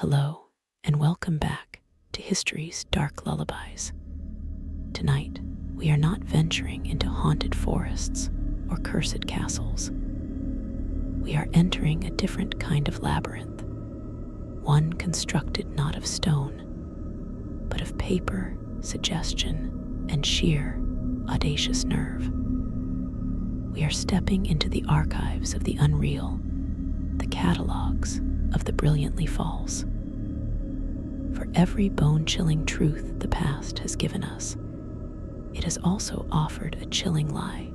Hello, and welcome back to History's Dark Lullabies. Tonight, we are not venturing into haunted forests or cursed castles. We are entering a different kind of labyrinth, one constructed not of stone, but of paper, suggestion, and sheer, audacious nerve. We are stepping into the archives of the unreal, the catalogs of the brilliantly false. For every bone-chilling truth the past has given us, it has also offered a chilling lie,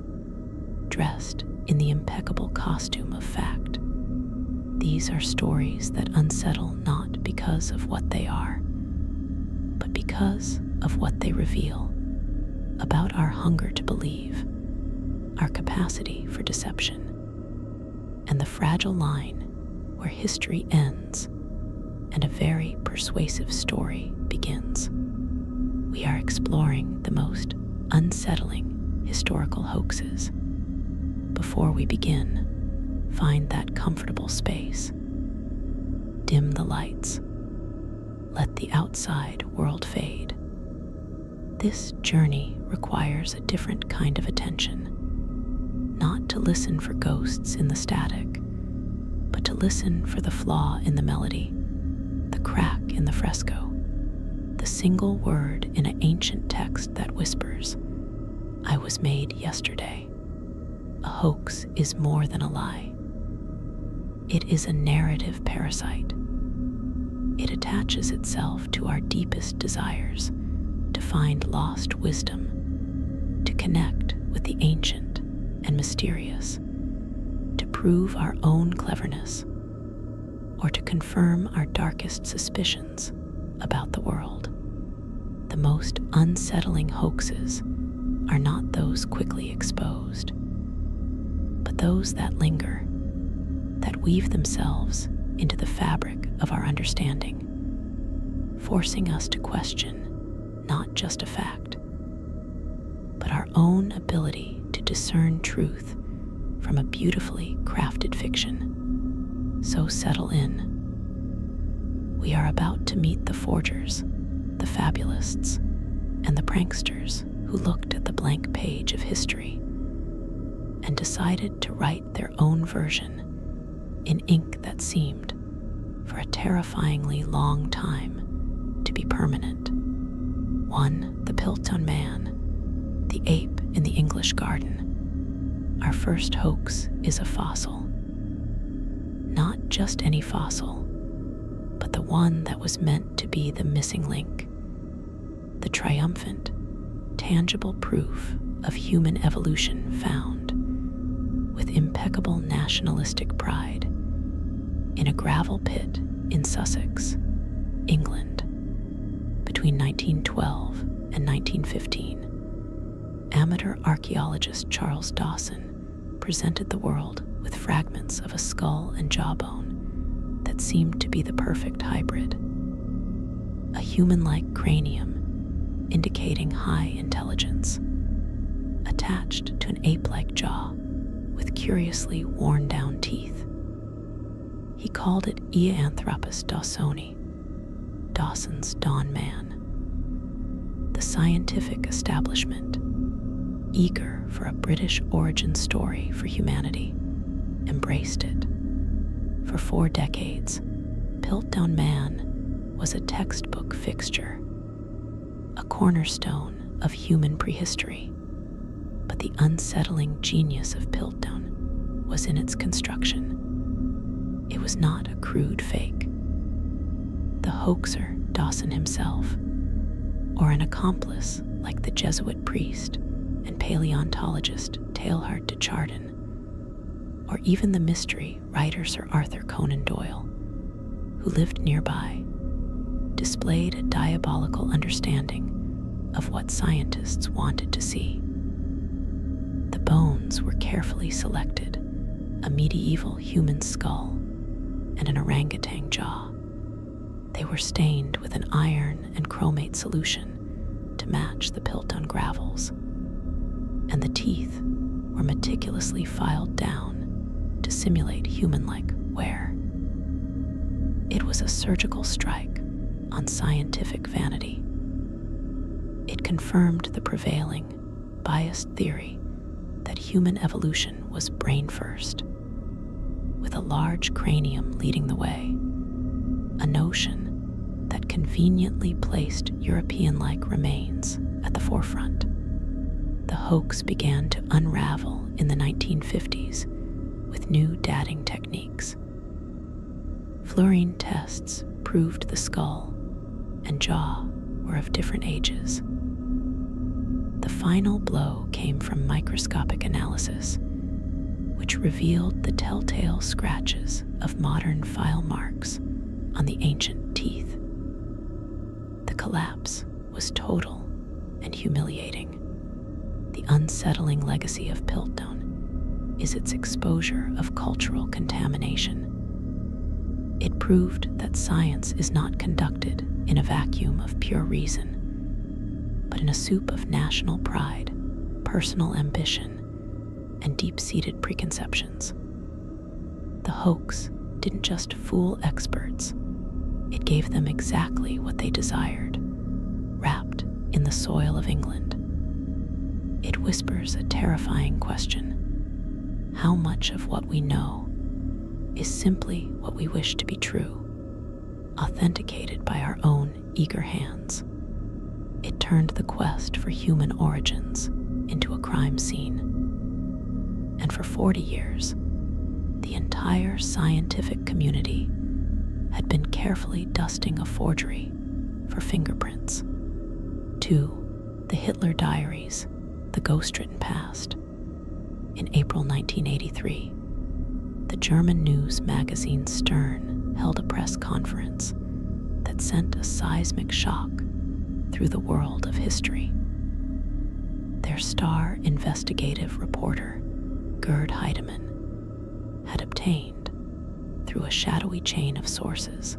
dressed in the impeccable costume of fact. These are stories that unsettle not because of what they are, but because of what they reveal about our hunger to believe, our capacity for deception, and the fragile line where history ends and a very persuasive story begins. We are exploring the most unsettling historical hoaxes. Before we begin, find that comfortable space. Dim the lights. Let the outside world fade. This journey requires a different kind of attention, not to listen for ghosts in the static, but to listen for the flaw in the melody, the crack in the fresco, the single word in an ancient text that whispers, "I was made yesterday." A hoax is more than a lie. It is a narrative parasite. It attaches itself to our deepest desires, to find lost wisdom, to connect with the ancient and mysterious, to prove our own cleverness, or to confirm our darkest suspicions about the world. The most unsettling hoaxes are not those quickly exposed, but those that linger, that weave themselves into the fabric of our understanding, forcing us to question not just a fact, but our own ability to discern truth from a beautifully crafted fiction. So settle in. We are about to meet the forgers, the fabulists, and the pranksters who looked at the blank page of history and decided to write their own version in ink that seemed, for a terrifyingly long time, to be permanent. One, the Piltdown Man, the ape in the English garden. Our first hoax is a fossil. Not just any fossil, but the one that was meant to be the missing link, the triumphant, tangible proof of human evolution found, with impeccable nationalistic pride, in a gravel pit in Sussex, England, between 1912 and 1915. Amateur archaeologist Charles Dawson presented the world with fragments of a skull and jawbone that seemed to be the perfect hybrid. A human-like cranium indicating high intelligence, attached to an ape-like jaw with curiously worn-down teeth. He called it Eanthropus dawsoni, Dawson's Dawn Man. The scientific establishment, eager for a British origin story for humanity, embraced it. For 4 decades, Piltdown Man was a textbook fixture, a cornerstone of human prehistory. But the unsettling genius of Piltdown was in its construction. It was not a crude fake. The hoaxer, Dawson himself, or an accomplice like the Jesuit priest and paleontologist Teilhard de Chardin, or even the mystery writer Sir Arthur Conan Doyle, who lived nearby, displayed a diabolical understanding of what scientists wanted to see. The bones were carefully selected, a medieval human skull and an orangutan jaw. They were stained with an iron and chromate solution to match the Piltdown gravels, and the teeth were meticulously filed down to simulate human-like wear. It was a surgical strike on scientific vanity. It confirmed the prevailing, biased theory that human evolution was brain first, with a large cranium leading the way, a notion that conveniently placed European-like remains at the forefront. The hoax began to unravel in the 1950s with new dating techniques. Fluorine tests proved the skull and jaw were of different ages. The final blow came from microscopic analysis, which revealed the telltale scratches of modern file marks on the ancient teeth. The collapse was total and humiliating. The unsettling legacy of Piltdown is its exposure of cultural contamination. It proved that science is not conducted in a vacuum of pure reason, but in a soup of national pride, personal ambition, and deep-seated preconceptions. The hoax didn't just fool experts, it gave them exactly what they desired, wrapped in the soil of England. It whispers a terrifying question: how much of what we know is simply what we wish to be true, authenticated by our own eager hands? It turned the quest for human origins into a crime scene. And for 40 years, the entire scientific community had been carefully dusting a forgery for fingerprints. 2. The Hitler Diaries, the ghost-written past. In April 1983, the German news magazine Stern held a press conference that sent a seismic shock through the world of history. Their star investigative reporter, Gerd Heidemann, had obtained, through a shadowy chain of sources,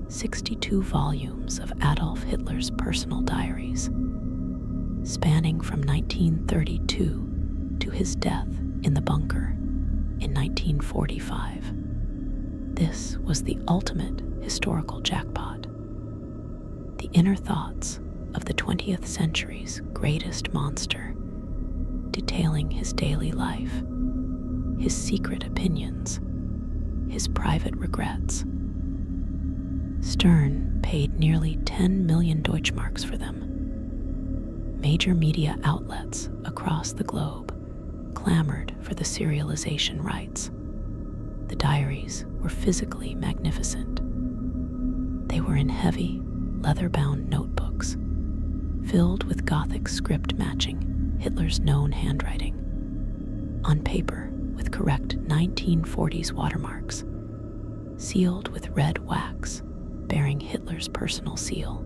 62 volumes of Adolf Hitler's personal diaries, spanning from 1932 to his death in the bunker in 1945. This was the ultimate historical jackpot. The inner thoughts of the 20th century's greatest monster, detailing his daily life, his secret opinions, his private regrets. Stern paid nearly 10 million Deutschmarks for them. Major media outlets across the globe clamored for the serialization rights. The diaries were physically magnificent. They were in heavy, leather-bound notebooks, filled with Gothic script matching Hitler's known handwriting, on paper with correct 1940s watermarks, sealed with red wax bearing Hitler's personal seal.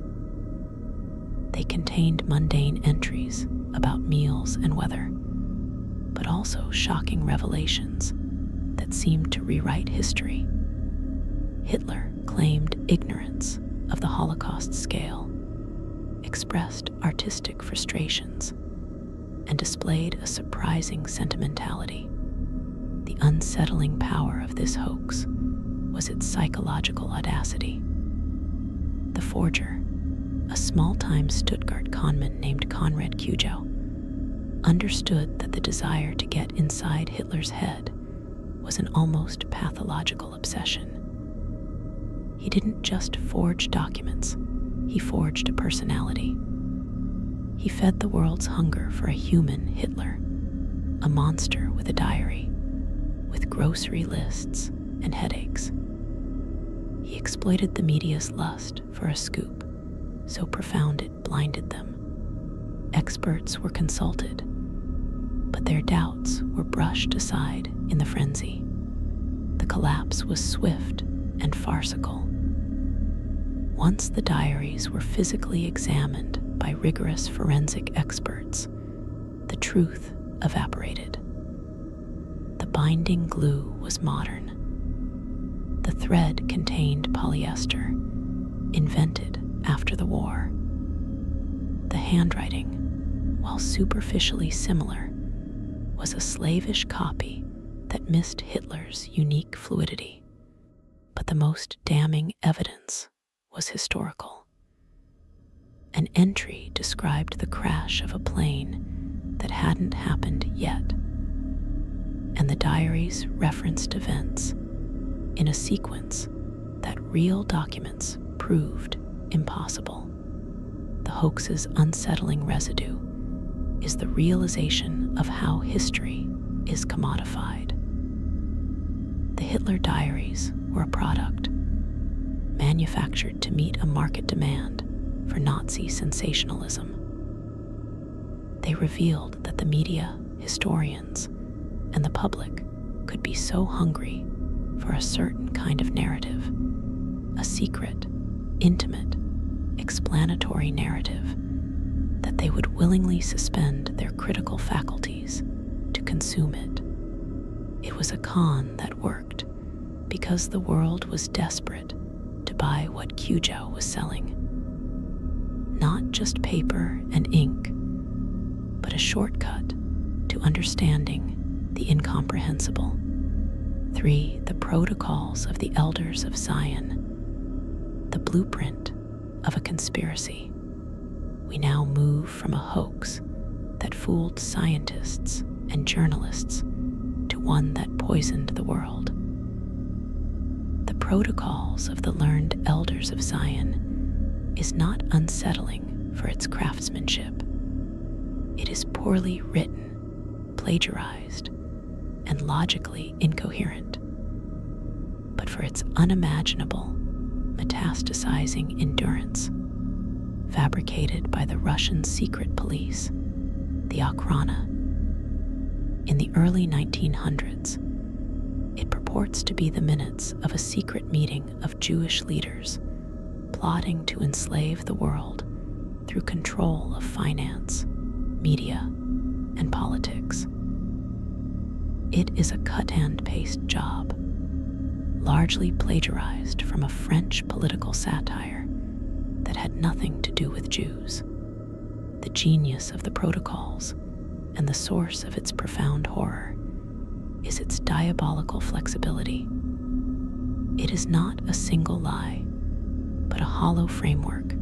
They contained mundane entries about meals and weather, but also shocking revelations that seemed to rewrite history. Hitler claimed ignorance of the Holocaust scale, expressed artistic frustrations, and displayed a surprising sentimentality. The unsettling power of this hoax was its psychological audacity. The forger, a small-time Stuttgart conman named Konrad Kujau, understood that the desire to get inside Hitler's head was an almost pathological obsession. He didn't just forge documents, he forged a personality. He fed the world's hunger for a human Hitler, a monster with a diary, with grocery lists and headaches. He exploited the media's lust for a scoop, so profound it blinded them. Experts were consulted, but their doubts were brushed aside in the frenzy. The collapse was swift and farcical. Once the diaries were physically examined by rigorous forensic experts, the truth evaporated. The binding glue was modern. The thread contained polyester, invented after the war. The handwriting, while superficially similar, was a slavish copy that missed Hitler's unique fluidity. But the most damning evidence was historical. An entry described the crash of a plane that hadn't happened yet, and the diaries referenced events in a sequence that real documents proved impossible. The hoax's unsettling residue is the realization of how history is commodified. The Hitler diaries were a product manufactured to meet a market demand for Nazi sensationalism. They revealed that the media, historians, and the public could be so hungry for a certain kind of narrative, a secret, intimate, explanatory narrative, that they would willingly suspend their critical faculties to consume it. It was a con that worked because the world was desperate to buy what Cujo was selling. Not just paper and ink, but a shortcut to understanding the incomprehensible. 3. The protocols of the elders of Zion, the blueprint of a conspiracy. We now move from a hoax that fooled scientists and journalists to one that poisoned the world. The protocols of the learned elders of Zion is not unsettling for its craftsmanship. It is poorly written, plagiarized, and logically incoherent, but for its unimaginable, metastasizing endurance, fabricated by the Russian secret police, the Okhrana. In the early 1900s, it purports to be the minutes of a secret meeting of Jewish leaders plotting to enslave the world through control of finance, media, and politics. It is a cut-and-paste job, largely plagiarized from a French political satire that had nothing to do with Jews. The genius of the protocols and the source of its profound horror is its diabolical flexibility. It is not a single lie, but a hollow framework,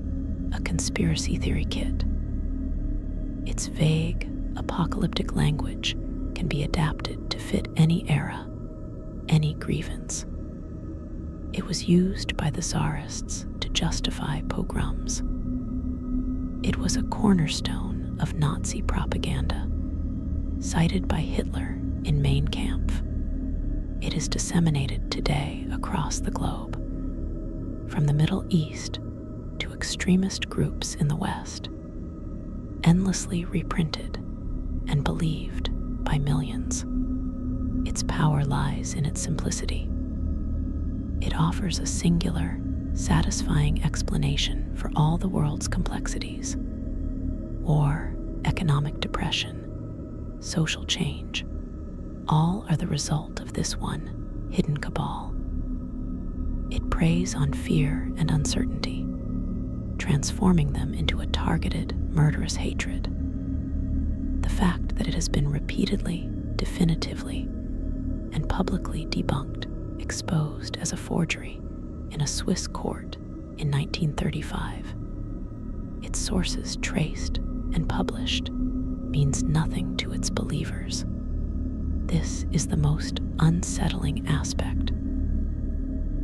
a conspiracy theory kit. Its vague, apocalyptic language can be adapted to fit any era, any grievance. It was used by the Tsarists to justify pogroms. It was a cornerstone of Nazi propaganda, cited by Hitler in Mein Kampf. It is disseminated today across the globe, from the Middle East to extremist groups in the West, endlessly reprinted and believed by millions. Its power lies in its simplicity. It offers a singular, satisfying explanation for all the world's complexities: war, economic depression, social change. All are the result of this one hidden cabal. It preys on fear and uncertainty, transforming them into a targeted, murderous hatred. The fact that it has been repeatedly, definitively, and publicly debunked, exposed as a forgery in a Swiss court in 1935, its sources traced and published, means nothing to its believers. This is the most unsettling aspect.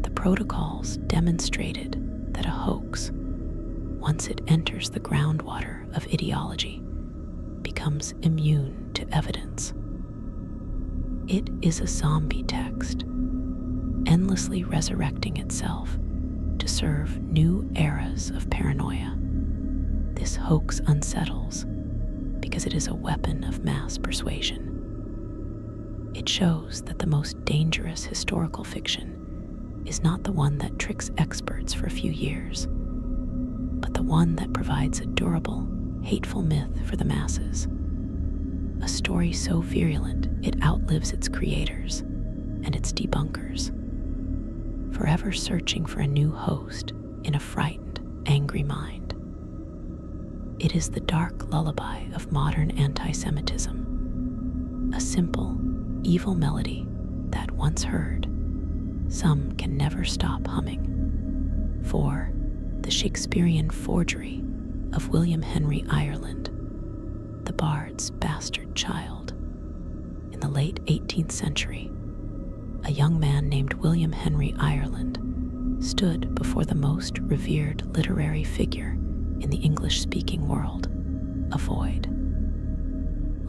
The protocols demonstrated that a hoax, once it enters the groundwater of ideology, becomes immune to evidence. It is a zombie text, endlessly resurrecting itself to serve new eras of paranoia. This hoax unsettles because it is a weapon of mass persuasion. It shows that the most dangerous historical fiction is not the one that tricks experts for a few years, but the one that provides a durable, hateful myth for the masses. A story so virulent it outlives its creators and its debunkers, forever searching for a new host in a frightened, angry mind. It is the dark lullaby of modern anti-Semitism, a simple, evil melody that, once heard, some can never stop humming. 4. The Shakespearean forgery of William Henry Ireland, the bard's bastard child. In the late 18th century, a young man named William Henry Ireland stood before the most revered literary figure in the English-speaking world, a void.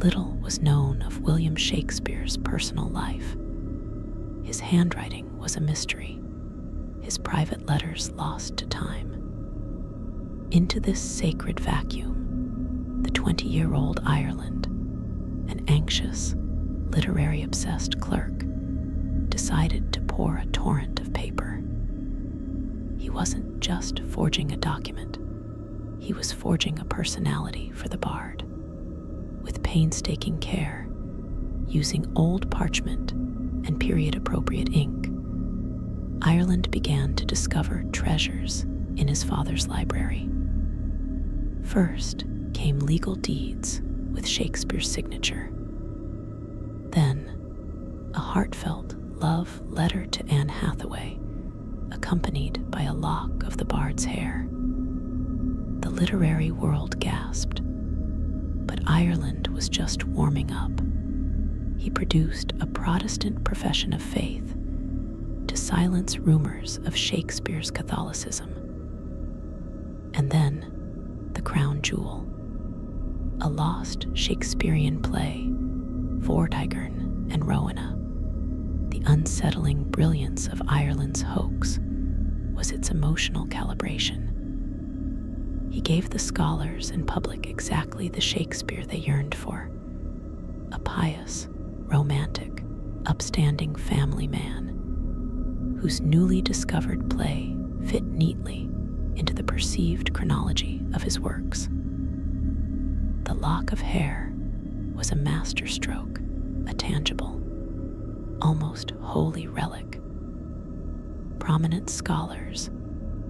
Little was known of William Shakespeare's personal life. His handwriting was a mystery, his private letters lost to time. Into this sacred vacuum, the 20-year-old Ireland, an anxious, literary-obsessed clerk, decided to pour a torrent of paper. He wasn't just forging a document, he was forging a personality for the bard. With painstaking care, using old parchment and period-appropriate ink, Ireland began to discover treasures in his father's library. First came legal deeds with Shakespeare's signature. Then, a heartfelt love letter to Anne Hathaway, accompanied by a lock of the bard's hair. The literary world gasped, but Ireland was just warming up. He produced a Protestant profession of faith to silence rumors of Shakespeare's Catholicism. And then, the crown jewel, a lost Shakespearean play, Vortigern and Rowena. The unsettling brilliance of Ireland's hoax was its emotional calibration. He gave the scholars and public exactly the Shakespeare they yearned for, a pious, romantic, upstanding family man whose newly discovered play fit neatly into the perceived chronology of his works. The lock of hair was a masterstroke, a tangible, almost holy relic. Prominent scholars,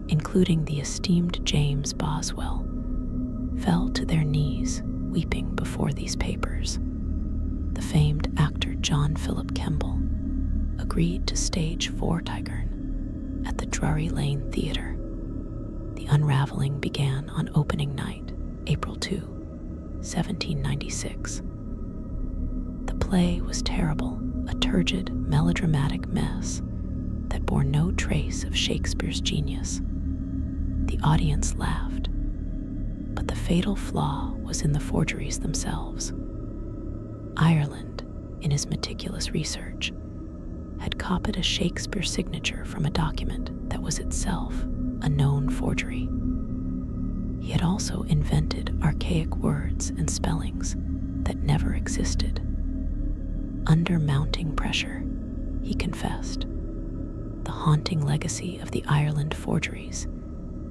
including the esteemed James Boswell, fell to their knees weeping before these papers. The famed actor John Philip Kemble agreed to stage Vortigern at the Drury Lane Theatre. The unraveling began on opening night, April 2, 1796. The play was terrible, a turgid, melodramatic mess that bore no trace of Shakespeare's genius. The audience laughed, but the fatal flaw was in the forgeries themselves. Ireland, in his meticulous research, had copied a Shakespeare signature from a document that was itself a known forgery. He had also invented archaic words and spellings that never existed. Under mounting pressure, he confessed, the haunting legacy of the Ireland forgeries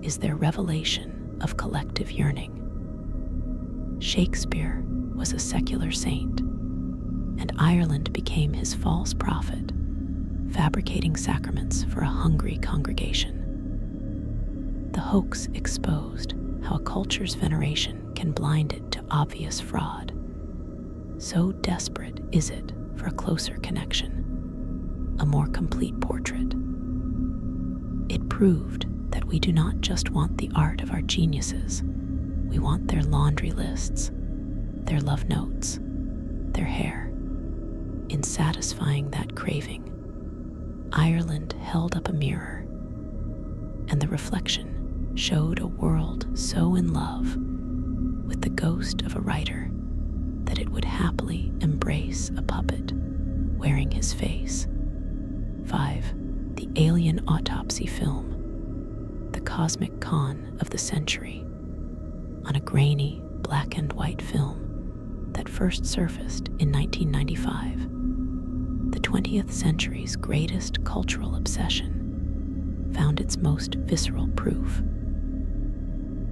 is their revelation of collective yearning. Shakespeare was a secular saint, and Ireland became his false prophet, fabricating sacraments for a hungry congregation. The hoax exposed how a culture's veneration can blind it to obvious fraud. So desperate is it for a closer connection, a more complete portrait. It proved that we do not just want the art of our geniuses, we want their laundry lists, their love notes, their hair. In satisfying that craving, Ireland held up a mirror, and the reflection showed a world so in love with the ghost of a writer that it would happily embrace a puppet wearing his face. 5. The alien autopsy film, the cosmic con of the century, on a grainy black and white film that first surfaced in 1995. The 20th century's greatest cultural obsession found its most visceral proof.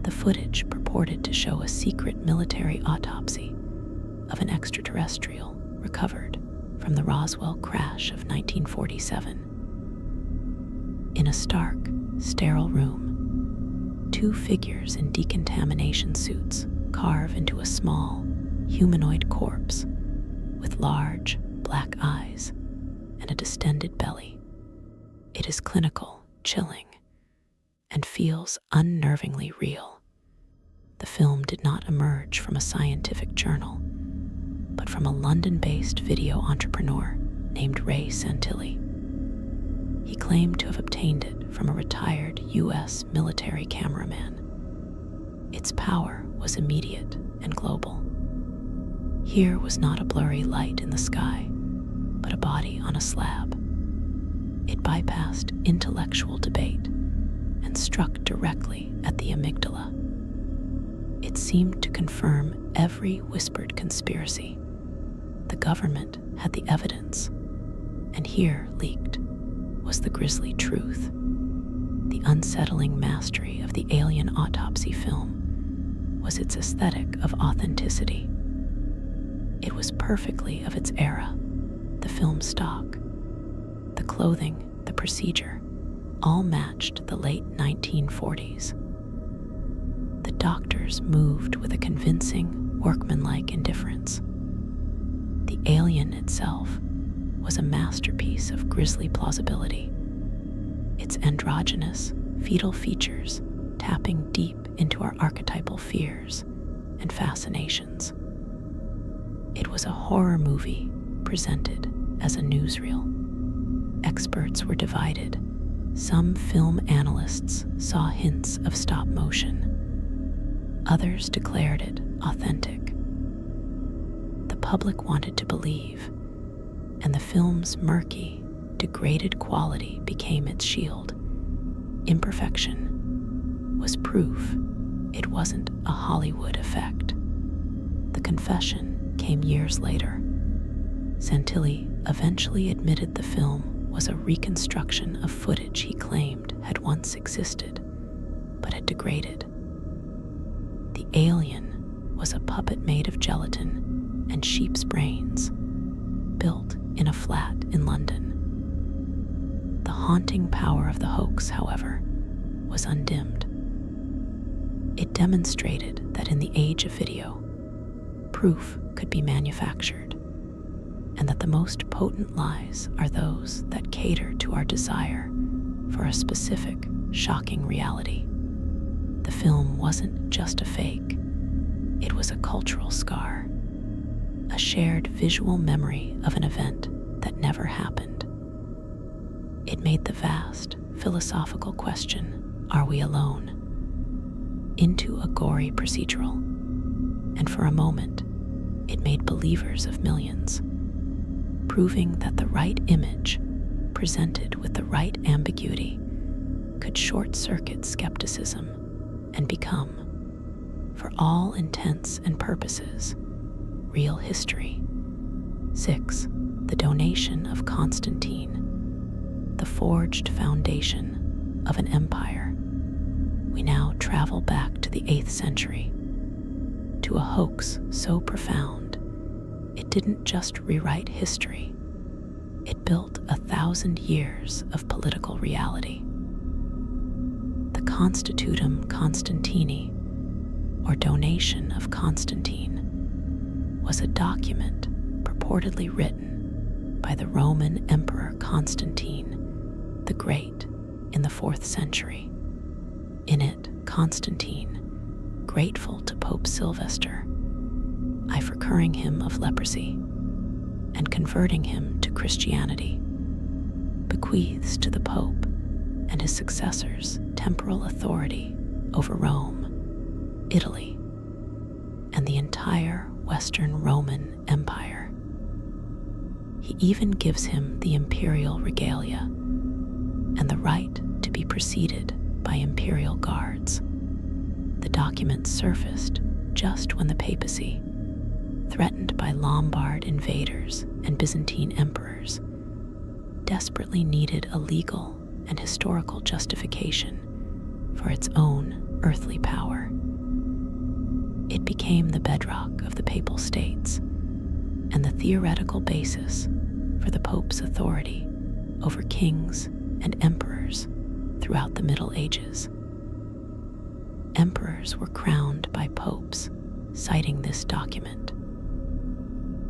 The footage purported to show a secret military autopsy of an extraterrestrial recovered from the Roswell crash of 1947. In a stark, sterile room, two figures in decontamination suits carve into a small, humanoid corpse with large, black eyes and a distended belly. It is clinical, chilling, and feels unnervingly real. The film did not emerge from a scientific journal, but from a London-based video entrepreneur named Ray Santilli. He claimed to have obtained it from a retired U.S. military cameraman. Its power was immediate and global. Here was not a blurry light in the sky, but a body on a slab. It bypassed intellectual debate and struck directly at the amygdala. It seemed to confirm every whispered conspiracy. The government had the evidence, and here leaked was the grisly truth. The unsettling mastery of the alien autopsy film was its aesthetic of authenticity. It was perfectly of its era. The film stock, the clothing, the procedure, all matched the late 1940s. The doctors moved with a convincing, workmanlike indifference. The alien itself was a masterpiece of grisly plausibility, its androgynous, fetal features tapping deep into our archetypal fears and fascinations. It was a horror movie presented as a newsreel. Experts were divided. Some film analysts saw hints of stop motion. Others declared it authentic. The public wanted to believe, and the film's murky, degraded quality became its shield. Imperfection was proof it wasn't a Hollywood effect. The confession came years later. Santilli eventually admitted the film was a reconstruction of footage he claimed had once existed, but had degraded. The alien was a puppet made of gelatin and sheep's brains, built in a flat in London. The haunting power of the hoax, however, was undimmed. It demonstrated that in the age of video, proof could be manufactured, and that the most potent lies are those that cater to our desire for a specific, shocking reality. The film wasn't just a fake, it was a cultural scar, a shared visual memory of an event that never happened. It made the vast, philosophical question, are we alone, into a gory procedural, and for a moment, it made believers of millions, proving that the right image, presented with the right ambiguity, could short-circuit skepticism and become, for all intents and purposes, real history. 6. The donation of Constantine, the forged foundation of an empire. We now travel back to the 8th century, to a hoax so profound it didn't just rewrite history, it built 1,000 years of political reality. The Constitutum Constantini, or donation of Constantine, was a document purportedly written by the Roman Emperor Constantine the Great in the 4th century. In it, Constantine, grateful to Pope Sylvester, for curing him of leprosy and converting him to Christianity, bequeaths to the Pope and his successors temporal authority over Rome, Italy, and the entire Western Roman Empire. He even gives him the imperial regalia and the right to be preceded by imperial guards. The document surfaced just when the papacy, threatened by Lombard invaders and Byzantine emperors, desperately needed a legal and historical justification for its own earthly power. It became the bedrock of the Papal States and the theoretical basis for the Pope's authority over kings and emperors throughout the Middle Ages. Emperors were crowned by popes, citing this document.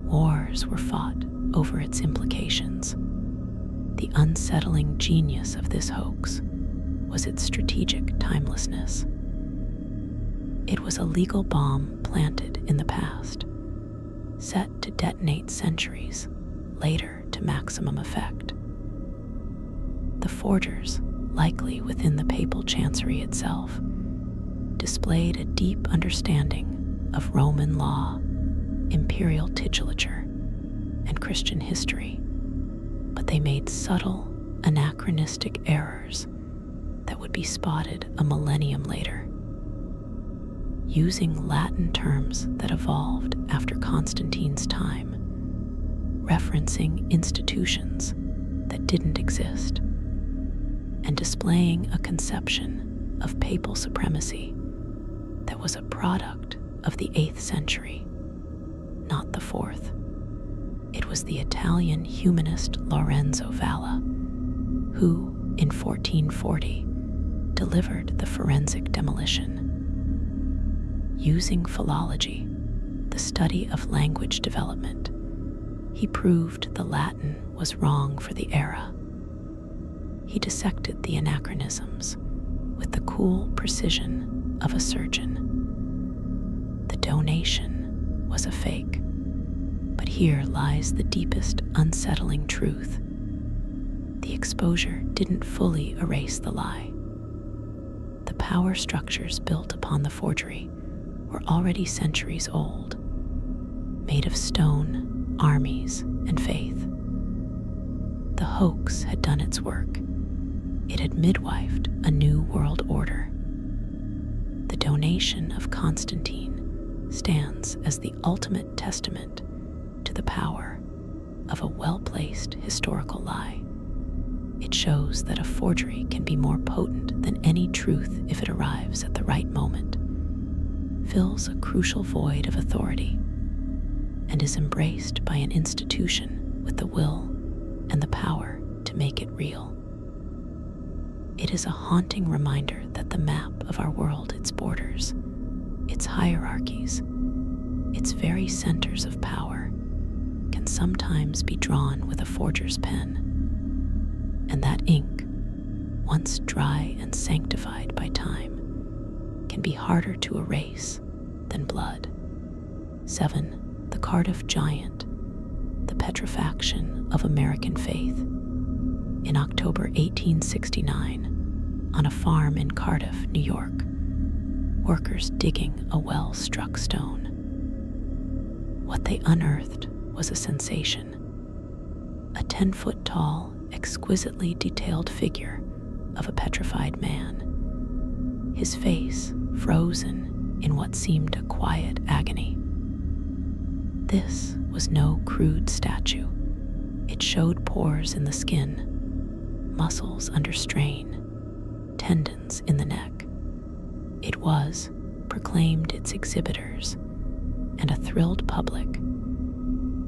Wars were fought over its implications. The unsettling genius of this hoax was its strategic timelessness. It was a legal bomb planted in the past, set to detonate centuries later to maximum effect. The forgers, likely within the papal chancery itself, displayed a deep understanding of Roman law, imperial titulature, and Christian history, but they made subtle, anachronistic errors that would be spotted a millennium later. Using Latin terms that evolved after Constantine's time, referencing institutions that didn't exist, and displaying a conception of papal supremacy that was a product of the 8th century, not the 4th. It was the Italian humanist Lorenzo Valla who, in 1440, delivered the forensic demolition. Using philology, the study of language development, he proved the Latin was wrong for the era. He dissected the anachronisms with the cool precision of a surgeon. The donation was a fake, but here lies the deepest unsettling truth. The exposure didn't fully erase the lie. The power structures built upon the forgery were already centuries old, made of stone, armies, and faith. The hoax had done its work. It had midwifed a new world order. The donation of Constantine stands as the ultimate testament to the power of a well-placed historical lie. It shows that a forgery can be more potent than any truth if it arrives at the right moment, fills a crucial void of authority, and is embraced by an institution with the will and the power to make it real. It is a haunting reminder that the map of our world, its borders, its hierarchies, its very centers of power, can sometimes be drawn with a forger's pen. And that ink, once dry and sanctified by time, can be harder to erase than blood. 7. The Cardiff Giant, the petrifaction of American faith. In October 1869, on a farm in Cardiff, New York, workers digging a well-struck stone. What they unearthed was a sensation. A 10-foot-tall, exquisitely detailed figure of a petrified man, his face frozen in what seemed a quiet agony. This was no crude statue. It showed pores in the skin, muscles under strain, tendons in the neck. It was, proclaimed its exhibitors, and a thrilled public,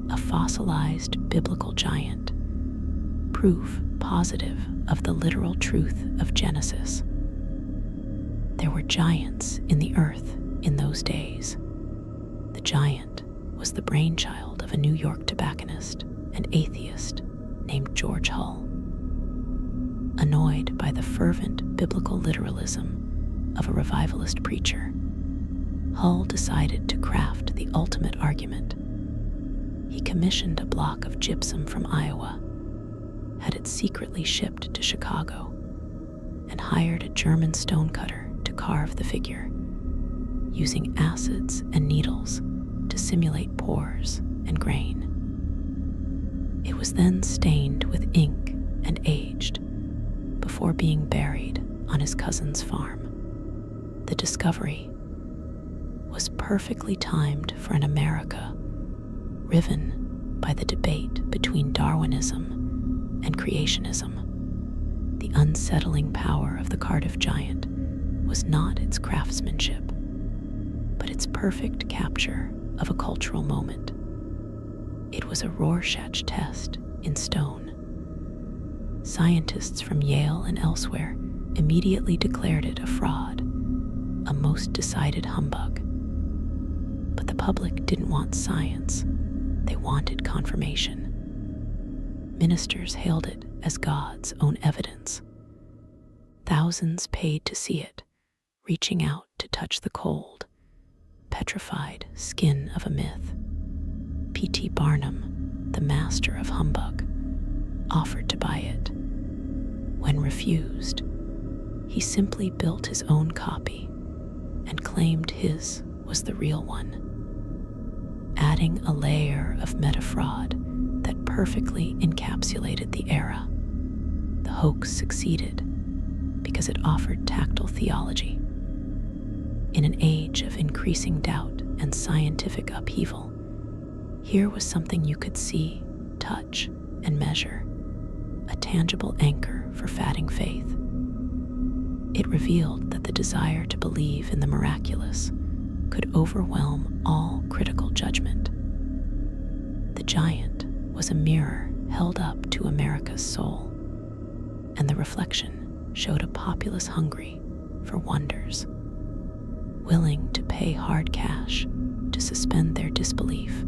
a fossilized biblical giant, proof positive of the literal truth of Genesis. There were giants in the earth in those days. The giant was the brainchild of a New York tobacconist and atheist named George Hull. Annoyed by the fervent biblical literalism of a revivalist preacher, Hull decided to craft the ultimate argument. He commissioned a block of gypsum from Iowa, had it secretly shipped to Chicago, and hired a German stonecutter to carve the figure, using acids and needles to simulate pores and grain. It was then stained with ink and aged before being buried on his cousin's farm. The discovery was perfectly timed for an America riven by the debate between Darwinism and creationism. The unsettling power of the Cardiff Giant was not its craftsmanship, but its perfect capture of a cultural moment. It was a Rorschach test in stone. Scientists from Yale and elsewhere immediately declared it a fraud, a most decided humbug. But the public didn't want science. They wanted confirmation. Ministers hailed it as God's own evidence. Thousands paid to see it, reaching out to touch the cold, petrified skin of a myth. P.T. Barnum, the master of humbug, offered to buy it. When refused, he simply built his own copy and claimed his was the real one, adding a layer of meta-fraud that perfectly encapsulated the era. The hoax succeeded because it offered tactile theology. In an age of increasing doubt and scientific upheaval, here was something you could see, touch, and measure, a tangible anchor for fatting faith. It revealed that the desire to believe in the miraculous could overwhelm all critical judgment. The giant was a mirror held up to America's soul, and the reflection showed a populace hungry for wonders, willing to pay hard cash to suspend their disbelief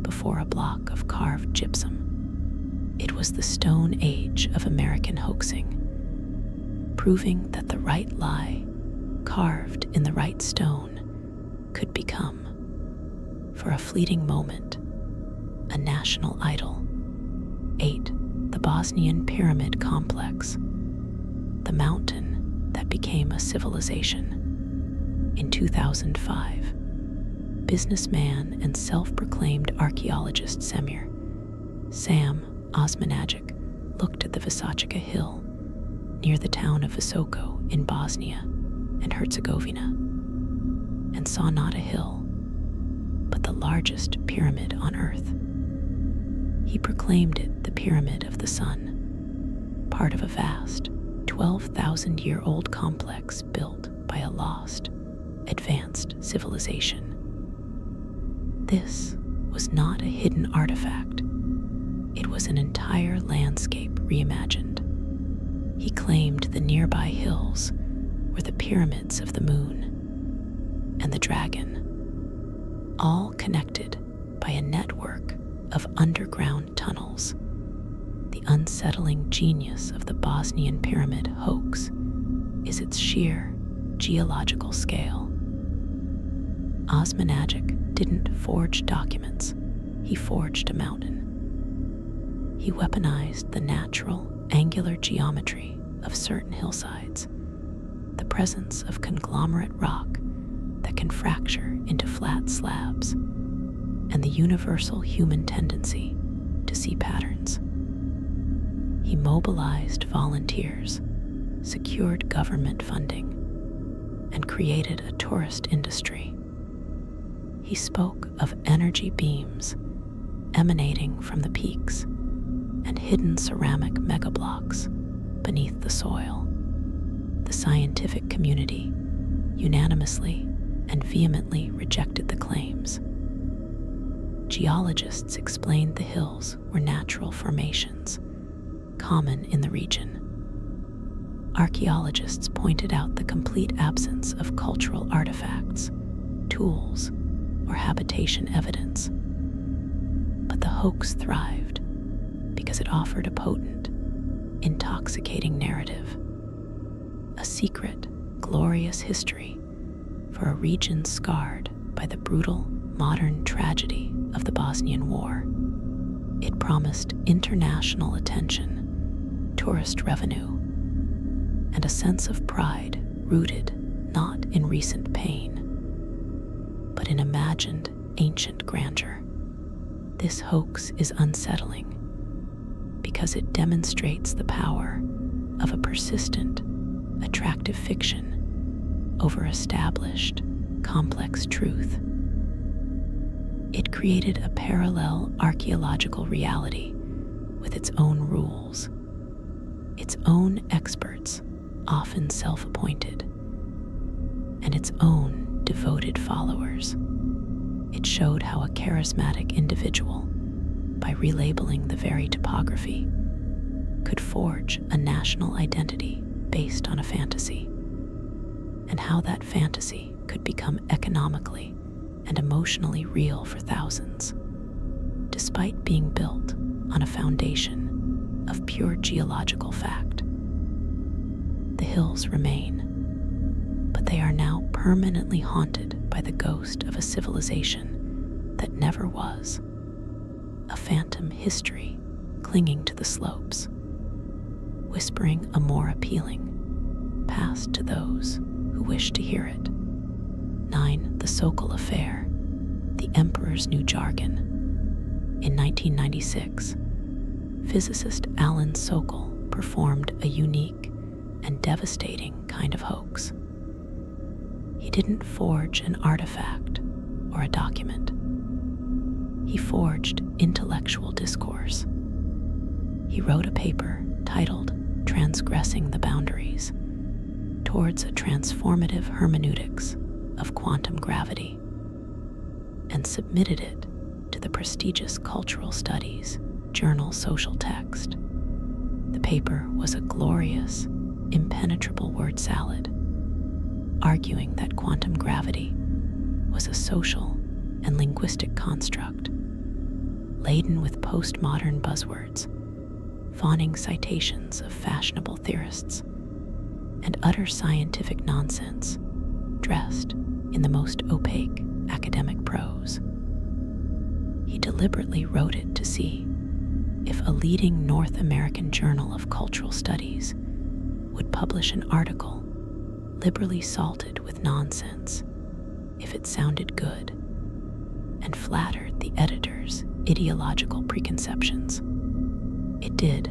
before a block of carved gypsum. It was the Stone Age of American hoaxing, proving that the right lie, carved in the right stone, could become, for a fleeting moment, a national idol. 8. The Bosnian Pyramid Complex, the mountain that became a civilization. In 2005, businessman and self-proclaimed archaeologist Sam Osmanagic looked at the Visacica Hill near the town of Visoko in Bosnia and Herzegovina, and saw not a hill, but the largest pyramid on Earth. He proclaimed it the Pyramid of the Sun, part of a vast 12,000-year-old complex built by a lost, advanced civilization. This was not a hidden artifact. It was an entire landscape reimagined. He claimed the nearby hills were the pyramids of the moon and the dragon, all connected by a network of underground tunnels. The unsettling genius of the Bosnian pyramid hoax is its sheer geological scale. Osmanagic didn't forge documents, he forged a mountain. He weaponized the natural, angular geometry of certain hillsides, the presence of conglomerate rock that can fracture into flat slabs, and the universal human tendency to see patterns. He mobilized volunteers, secured government funding, and created a tourist industry. He spoke of energy beams emanating from the peaks and hidden ceramic megablocks beneath the soil. The scientific community unanimously and vehemently rejected the claims. Geologists explained the hills were natural formations, common in the region. Archaeologists pointed out the complete absence of cultural artifacts, tools, or habitation evidence. But the hoax thrived because it offered a potent, intoxicating narrative, a secret, glorious history for a region scarred by the brutal, modern tragedy of the Bosnian War. It promised international attention, tourist revenue, and a sense of pride rooted not in recent pain, but in imagined ancient grandeur. This hoax is unsettling because it demonstrates the power of a persistent, attractive fiction over established, complex truth. It created a parallel archaeological reality with its own rules, its own experts, often self-appointed, and its own devoted followers. It showed how a charismatic individual, by relabeling the very topography, could forge a national identity based on a fantasy, and how that fantasy could become economically and emotionally real for thousands, despite being built on a foundation of pure geological fact. The hills remain, but they are now permanently haunted by the ghost of a civilization that never was, a phantom history clinging to the slopes, whispering a more appealing past to those who wish to hear it. 9. The Sokol Affair, the Emperor's New Jargon. In 1996, physicist Alan Sokol performed a unique and devastating kind of hoax. He didn't forge an artifact or a document. He forged intellectual discourse. He wrote a paper titled Transgressing the Boundaries towards a transformative hermeneutics of quantum gravity, and submitted it to the prestigious cultural studies journal Social Text. The paper was a glorious, impenetrable word salad, arguing that quantum gravity was a social and linguistic construct, laden with postmodern buzzwords, fawning citations of fashionable theorists, and utter scientific nonsense dressed in the most opaque academic prose. He deliberately wrote it to see if a leading North American journal of cultural studies would publish an article liberally salted with nonsense if it sounded good and flattered the editor's ideological preconceptions. It did.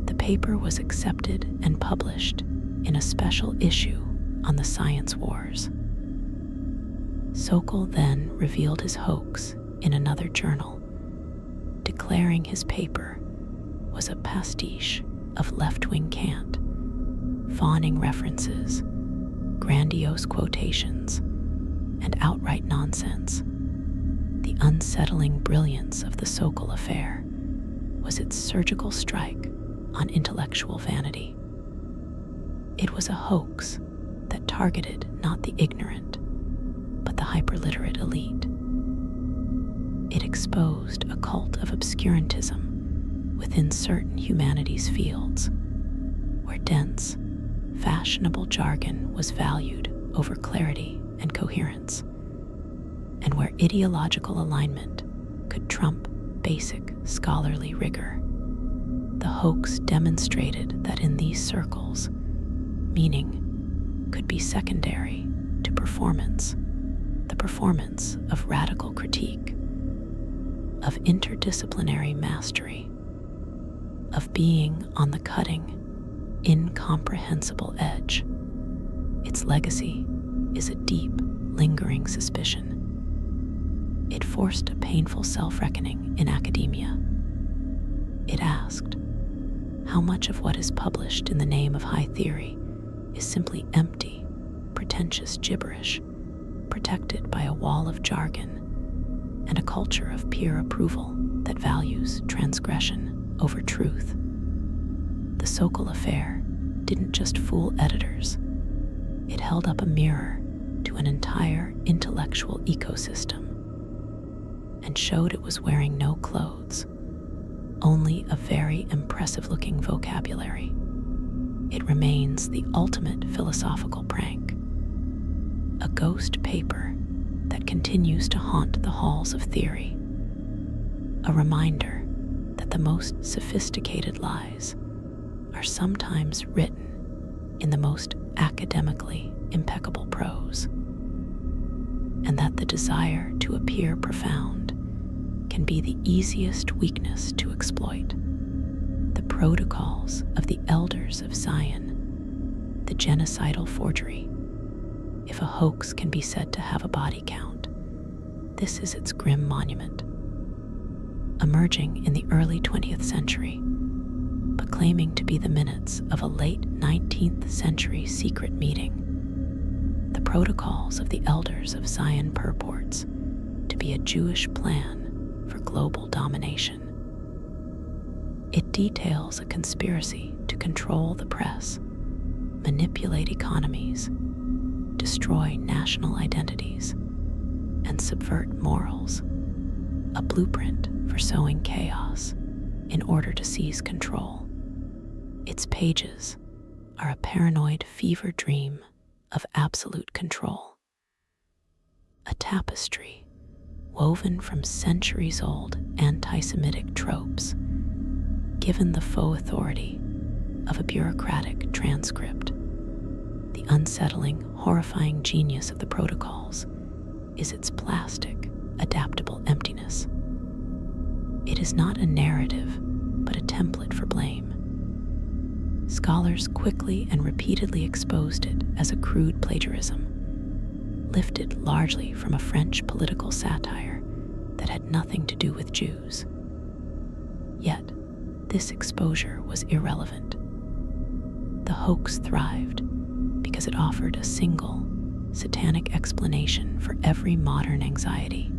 The paper was accepted and published in a special issue on the science wars. Sokol then revealed his hoax in another journal, declaring his paper was a pastiche of left-wing cant, fawning references, grandiose quotations, and outright nonsense. The unsettling brilliance of the Sokol Affair was its surgical strike on intellectual vanity. It was a hoax that targeted not the ignorant, but the hyperliterate elite. It exposed a cult of obscurantism within certain humanities fields, where dense, fashionable jargon was valued over clarity and coherence, and where ideological alignment could trump basic scholarly rigor. The hoax demonstrated that in these circles, meaning could be secondary to performance, the performance of radical critique, of interdisciplinary mastery, of being on the cutting, incomprehensible edge. Its legacy is a deep, lingering suspicion. It forced a painful self-reckoning in academia. It asked, how much of what is published in the name of high theory is simply empty, pretentious gibberish, protected by a wall of jargon and a culture of peer approval that values transgression over truth. The Sokol Affair didn't just fool editors. It held up a mirror to an entire intellectual ecosystem and showed it was wearing no clothes, only a very impressive-looking vocabulary. It remains the ultimate philosophical prank, a ghost paper that continues to haunt the halls of theory, a reminder that the most sophisticated lies are sometimes written in the most academically impeccable prose, and that the desire to appear profound can be the easiest weakness to exploit. The protocols of the elders of Zion, the genocidal forgery. If a hoax can be said to have a body count, this is its grim monument. Emerging in the early 20th century, but claiming to be the minutes of a late 19th century secret meeting, the protocols of the elders of Zion purports to be a Jewish plan for global domination. It details a conspiracy to control the press, manipulate economies, destroy national identities, and subvert morals, a blueprint for sowing chaos in order to seize control. Its pages are a paranoid fever dream of absolute control. A tapestry woven from centuries-old anti-Semitic tropes, given the faux authority of a bureaucratic transcript. The unsettling, horrifying genius of the protocols is its plastic, adaptable emptiness. It is not a narrative, but a template for blame. Scholars quickly and repeatedly exposed it as a crude plagiarism, lifted largely from a French political satire that had nothing to do with Jews. Yet, this exposure was irrelevant. The hoax thrived because it offered a single, satanic explanation for every modern anxiety: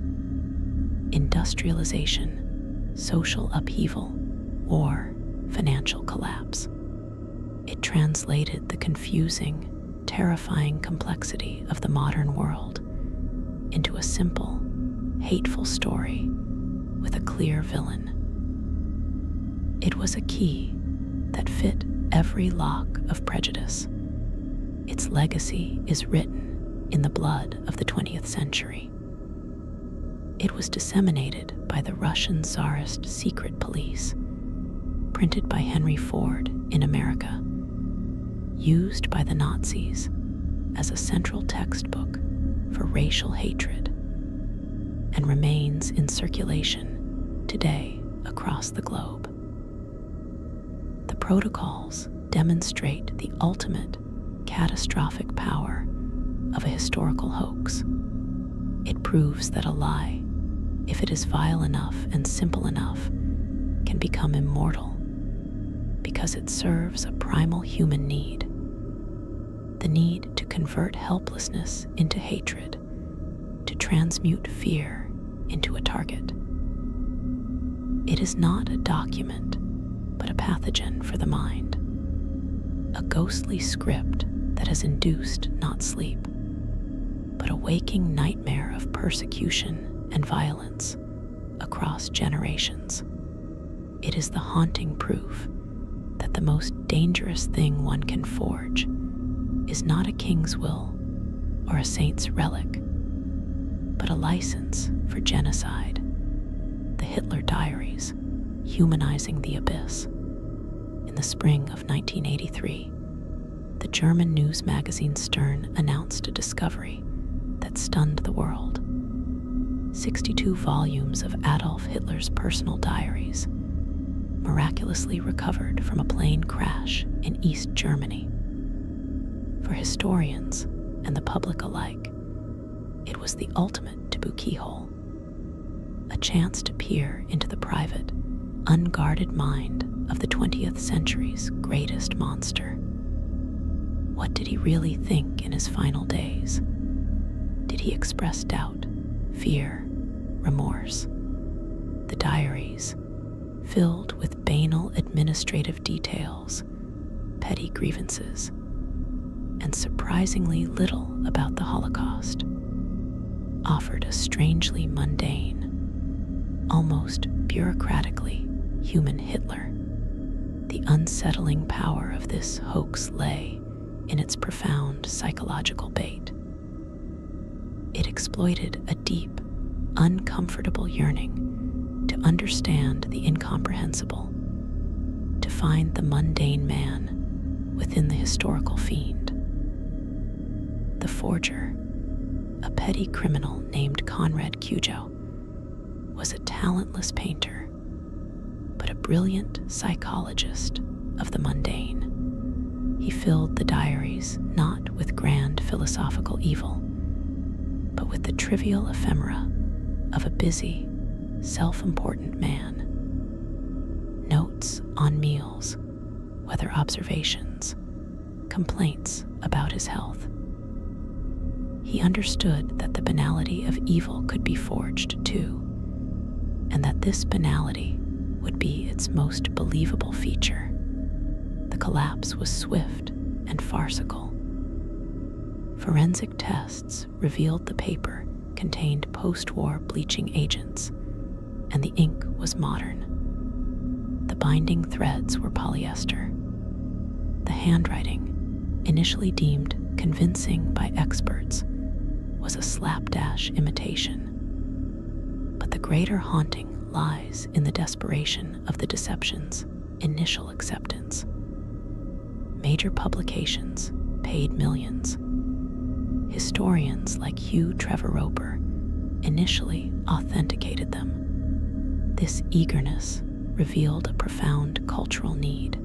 industrialization, social upheaval, war, financial collapse. It translated the confusing, terrifying complexity of the modern world into a simple, hateful story with a clear villain. It was a key that fit every lock of prejudice. Its legacy is written in the blood of the 20th century. It was disseminated by the Russian Tsarist secret police, printed by Henry Ford in America, used by the Nazis as a central textbook for racial hatred, and remains in circulation today across the globe. The protocols demonstrate the ultimate catastrophic power of a historical hoax. It proves that a lie, if it is vile enough and simple enough, can become immortal because it serves a primal human need: the need to convert helplessness into hatred, to transmute fear into a target. It is not a document, but a pathogen for the mind, a ghostly script that has induced not sleep, but a waking nightmare of persecution and violence across generations. It is the haunting proof that the most dangerous thing one can forge is not a king's will or a saint's relic, but a license for genocide. The Hitler Diaries, humanizing the abyss. In the spring of 1983, the German news magazine Stern announced a discovery that stunned the world: 62 volumes of Adolf Hitler's personal diaries, miraculously recovered from a plane crash in East Germany. For historians and the public alike, it was the ultimate taboo keyhole, a chance to peer into the private, unguarded mind of the 20th century's greatest monster. What did he really think in his final days? Did he express doubt, fear, remorse? The diaries, filled with banal administrative details, petty grievances, and surprisingly little about the Holocaust, offered a strangely mundane, almost bureaucratically human Hitler. The unsettling power of this hoax lay in its profound psychological bait. It exploited a deep, uncomfortable yearning to understand the incomprehensible, to find the mundane man within the historical fiend. The forger, a petty criminal named Conrad Cujo, was a talentless painter, but a brilliant psychologist of the mundane. He filled the diaries not with grand philosophical evil, but with the trivial ephemera of a busy, self-important man. Notes on meals, weather observations, complaints about his health. He understood that the banality of evil could be forged too, and that this banality would be its most believable feature. The collapse was swift and farcical. Forensic tests revealed the paper contained post-war bleaching agents, and the ink was modern. The The binding threads were polyester. The handwriting, initially deemed convincing by experts, was a slapdash imitation. But the greater haunting lies in the desperation of the deception's initial acceptance. Major publications paid millions. Historians like Hugh Trevor Roper initially authenticated them. This eagerness revealed a profound cultural need: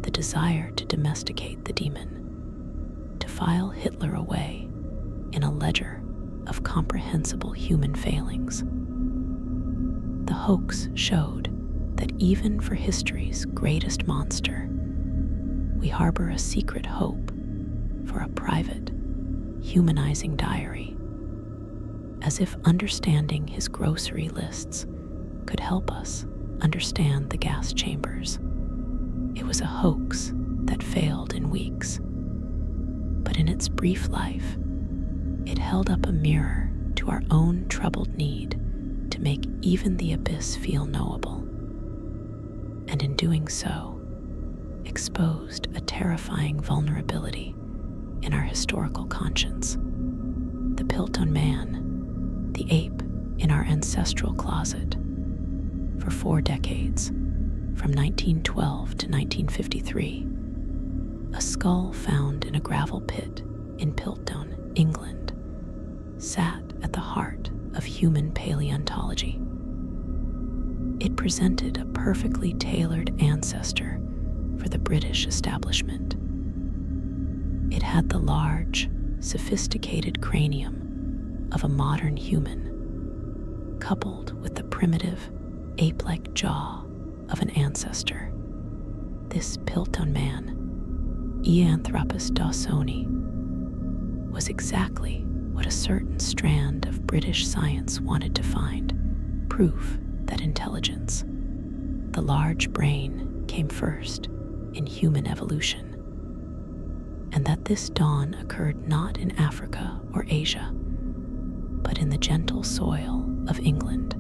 the desire to domesticate the demon, to file Hitler away in a ledger of comprehensible human failings. The hoax showed that even for history's greatest monster, we harbor a secret hope for a private, humanizing diary, as if understanding his grocery lists could help us understand the gas chambers. It was a hoax that failed in weeks, but in its brief life, it held up a mirror to our own troubled need to make even the abyss feel knowable, and in doing so, exposed a terrifying vulnerability in our historical conscience. The Piltdown Man, the ape in our ancestral closet. For 4 decades, from 1912 to 1953, a skull found in a gravel pit in Piltdown, England, sat at the heart of human paleontology. It presented a perfectly tailored ancestor for the British establishment. It had the large, sophisticated cranium of a modern human, coupled with the primitive, ape-like jaw of an ancestor. This Piltdown Man, Eanthropus dawsoni, was exactly what a certain strand of British science wanted to find: proof that intelligence, the large brain, came first in human evolution, and that this dawn occurred not in Africa or Asia, but in the gentle soil of England.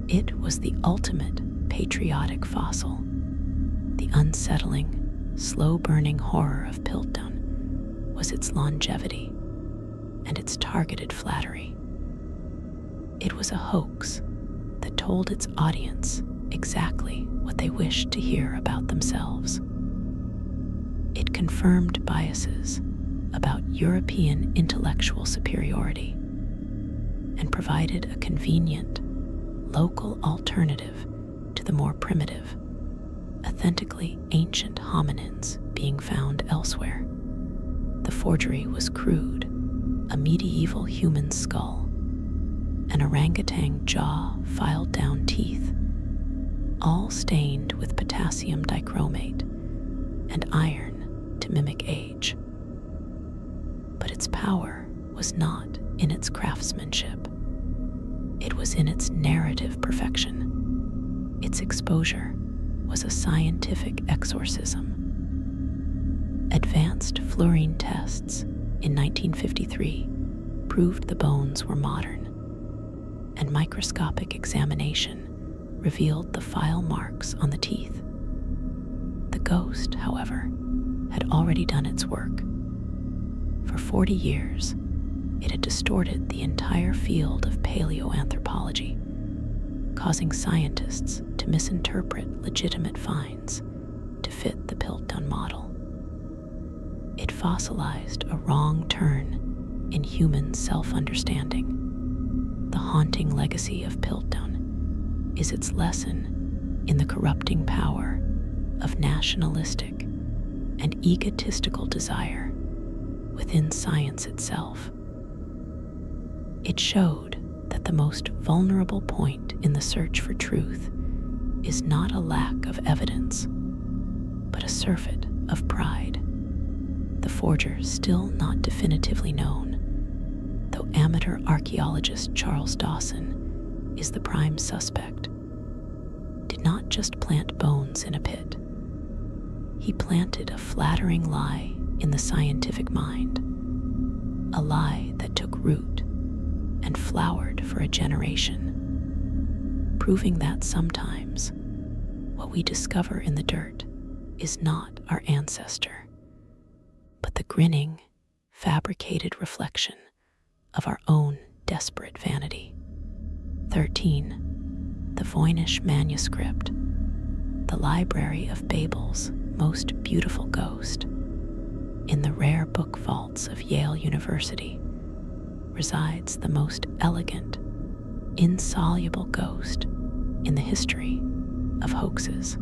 It was the ultimate patriotic fossil, the unsettling, slow-burning horror of Piltdown was its longevity and its targeted flattery. It was a hoax that told its audience exactly what they wished to hear about themselves. It confirmed biases about European intellectual superiority and provided a convenient, local alternative to the more primitive, authentically ancient hominins being found elsewhere. The forgery was crude: a medieval human skull, an orangutan jaw, filed down teeth, all stained with potassium dichromate and iron to mimic age. But its power was not in its craftsmanship. It was in its narrative perfection. Its exposure was a scientific exorcism. Advanced fluorine tests in 1953 proved the bones were modern, and microscopic examination revealed the file marks on the teeth. The ghost, however, had already done its work. For 40 years, it had distorted the entire field of paleoanthropology, causing scientists to misinterpret legitimate finds to fit the Piltdown model. It fossilized a wrong turn in human self-understanding. The haunting legacy of Piltdown is its lesson in the corrupting power of nationalistic and egotistical desire within science itself. It showed that the most vulnerable point in the search for truth is not a lack of evidence, but a surfeit of pride. The forger, still not definitively known, though amateur archaeologist Charles Dawson is the prime suspect, did not just plant bones in a pit. He planted a flattering lie in the scientific mind, a lie that took root and flowered for a generation. proving that sometimes what we discover in the dirt is not our ancestor, but the grinning, fabricated reflection of our own desperate vanity. 13. The Voynich Manuscript, the Library of Babel's most beautiful ghost. In the rare book vaults of Yale University resides the most elegant, insoluble ghost in the history of hoaxes.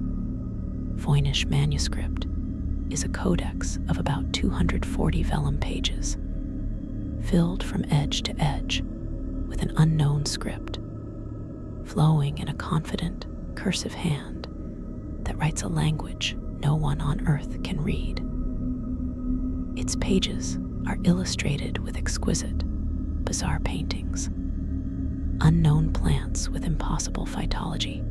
Voynich Manuscript is a codex of about 240 vellum pages, filled from edge to edge with an unknown script, flowing in a confident, cursive hand that writes a language no one on earth can read. Its pages are illustrated with exquisite, bizarre paintings, unknown plants with impossible phytology,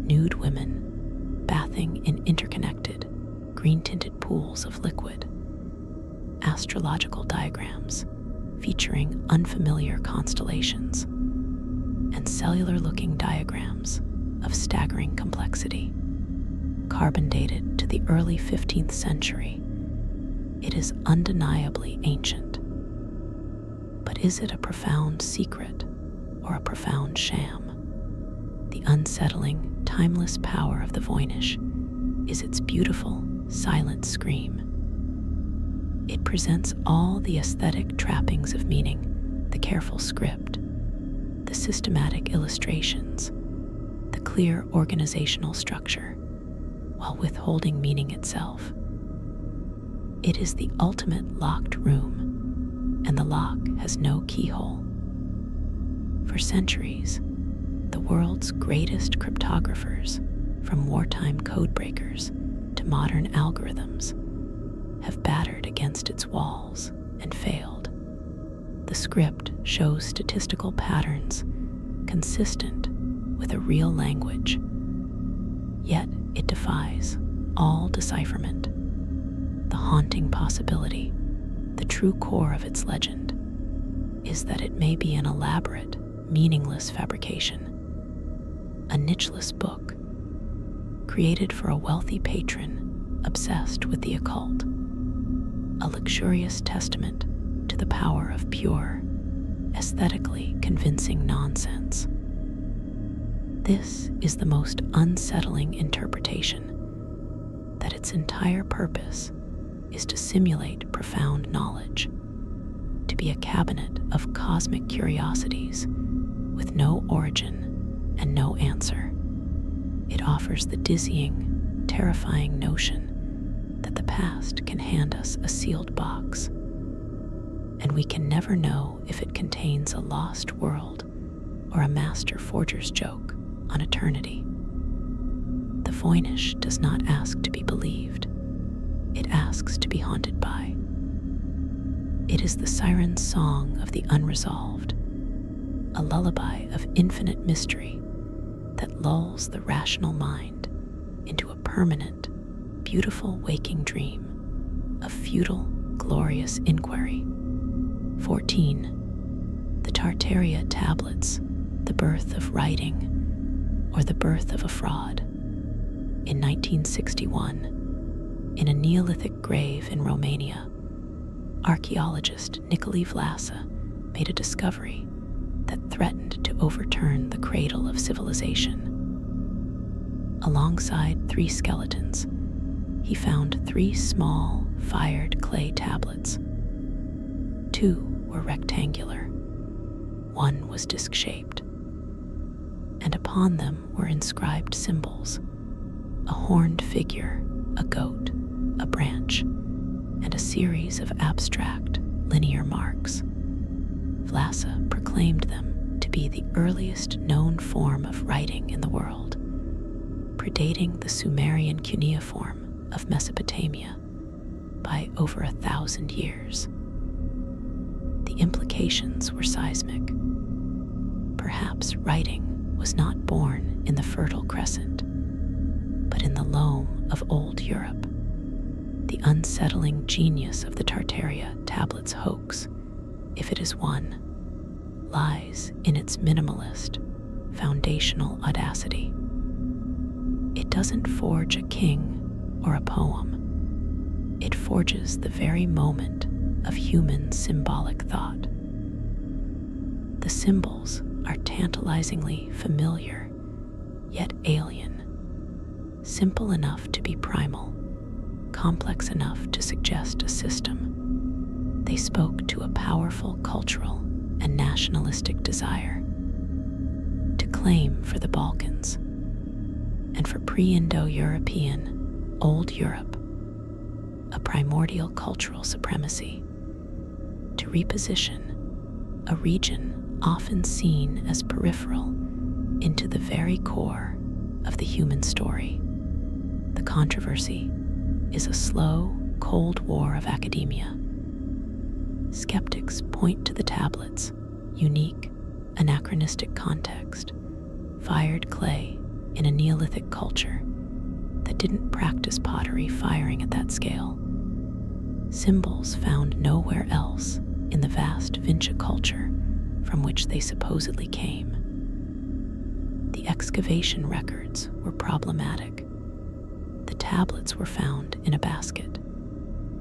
nude women bathing in interconnected, green-tinted pools of liquid, astrological diagrams featuring unfamiliar constellations, and cellular-looking diagrams of staggering complexity. Carbon dated to the early 15th century, it is undeniably ancient. But is it a profound secret or a profound sham? The unsettling, timeless power of the Voynich is its beautiful, silent scream. It presents all the aesthetic trappings of meaning, the careful script, the systematic illustrations, the clear organizational structure, while withholding meaning itself. It is the ultimate locked room, and the lock has no keyhole. For centuries, the world's greatest cryptographers, from wartime codebreakers to modern algorithms, have battered against its walls and failed. The script shows statistical patterns consistent with a real language, yet it defies all decipherment. The haunting possibility, the true core of its legend, is that it may be an elaborate, meaningless fabrication, a nicheless book created for a wealthy patron obsessed with the occult, a luxurious testament to the power of pure, aesthetically convincing nonsense. This is the most unsettling interpretation, that its entire purpose is to simulate profound knowledge, to be a cabinet of cosmic curiosities with no origin and no answer. It offers the dizzying, terrifying notion that the past can hand us a sealed box, and we can never know if it contains a lost world or a master forger's joke on eternity. The Voynich does not ask to be believed. It asks to be haunted by. It is the siren's song of the unresolved, a lullaby of infinite mystery that lulls the rational mind into a permanent, beautiful waking dream of futile, glorious inquiry. 14. The Tartaria Tablets, the birth of writing, or the birth of a fraud. In 1961, in a Neolithic grave in Romania, archaeologist Nicolae Vlasa made a discovery that threatened to overturn the cradle of civilization. Alongside 3 skeletons, he found 3 small, fired clay tablets. 2 were rectangular, 1 was disc-shaped, and upon them were inscribed symbols: a horned figure, a goat, a branch, and a series of abstract, linear marks. Vlasa proclaimed them to be the earliest known form of writing in the world, predating the Sumerian cuneiform of Mesopotamia by over 1,000 years. The implications were seismic. Perhaps writing was not born in the Fertile Crescent, but in the loam of old Europe. The unsettling genius of the Tartaria Tablets hoax, if it is one, lies in its minimalist, foundational audacity. It doesn't forge a king or a poem. It forges the very moment of human symbolic thought. The symbols are tantalizingly familiar, yet alien, simple enough to be primal, complex enough to suggest a system. They spoke to a powerful cultural and nationalistic desire to claim for the Balkans and for pre-Indo-European Old Europe a primordial cultural supremacy, to reposition a region often seen as peripheral into the very core of the human story. The controversy is a slow, cold war of academia. Skeptics point to the tablets' unique, anachronistic context, fired clay in a Neolithic culture that didn't practice pottery firing at that scale. Symbols found nowhere else in the vast Vinca culture from which they supposedly came. The excavation records were problematic. The tablets were found in a basket,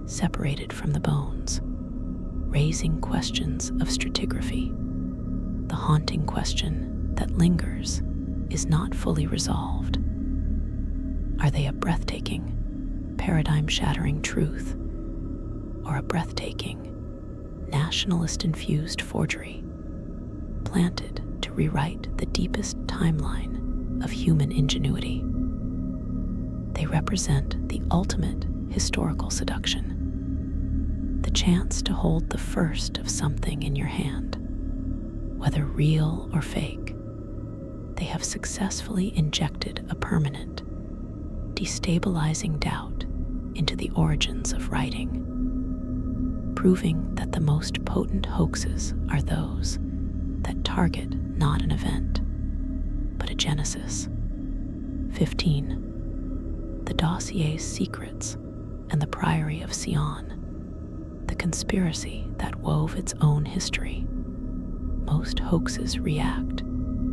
separated from the bones, raising questions of stratigraphy. The haunting question that lingers is not fully resolved. Are they a breathtaking, paradigm-shattering truth, or a breathtaking, nationalist-infused forgery, planted to rewrite the deepest timeline of human ingenuity? They represent the ultimate historical seduction, the chance to hold the first of something in your hand. Whether real or fake, they have successfully injected a permanent, destabilizing doubt into the origins of writing, proving that the most potent hoaxes are those that target not an event, but a genesis. 15. The dossier's secrets and the Priory of Sion, the conspiracy that wove its own history. Most hoaxes react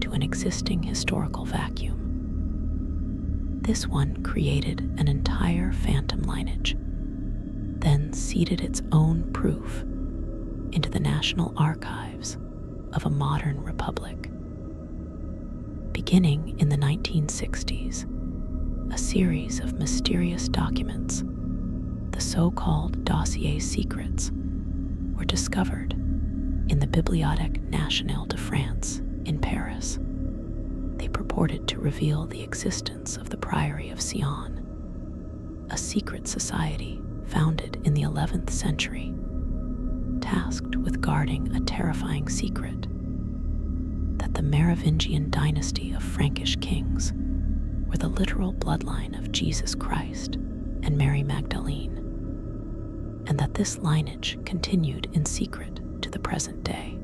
to an existing historical vacuum. This one created an entire phantom lineage, then seeded its own proof into the national archives of a modern republic. Beginning in the 1960s, a series of mysterious documents, the so-called dossier secrets, were discovered in the Bibliothèque Nationale de France in Paris. They purported to reveal the existence of the Priory of Sion, a secret society founded in the 11th century, tasked with guarding a terrifying secret: that the Merovingian dynasty of Frankish kings were the literal bloodline of Jesus Christ and Mary Magdalene, and that this lineage continued in secret to the present day.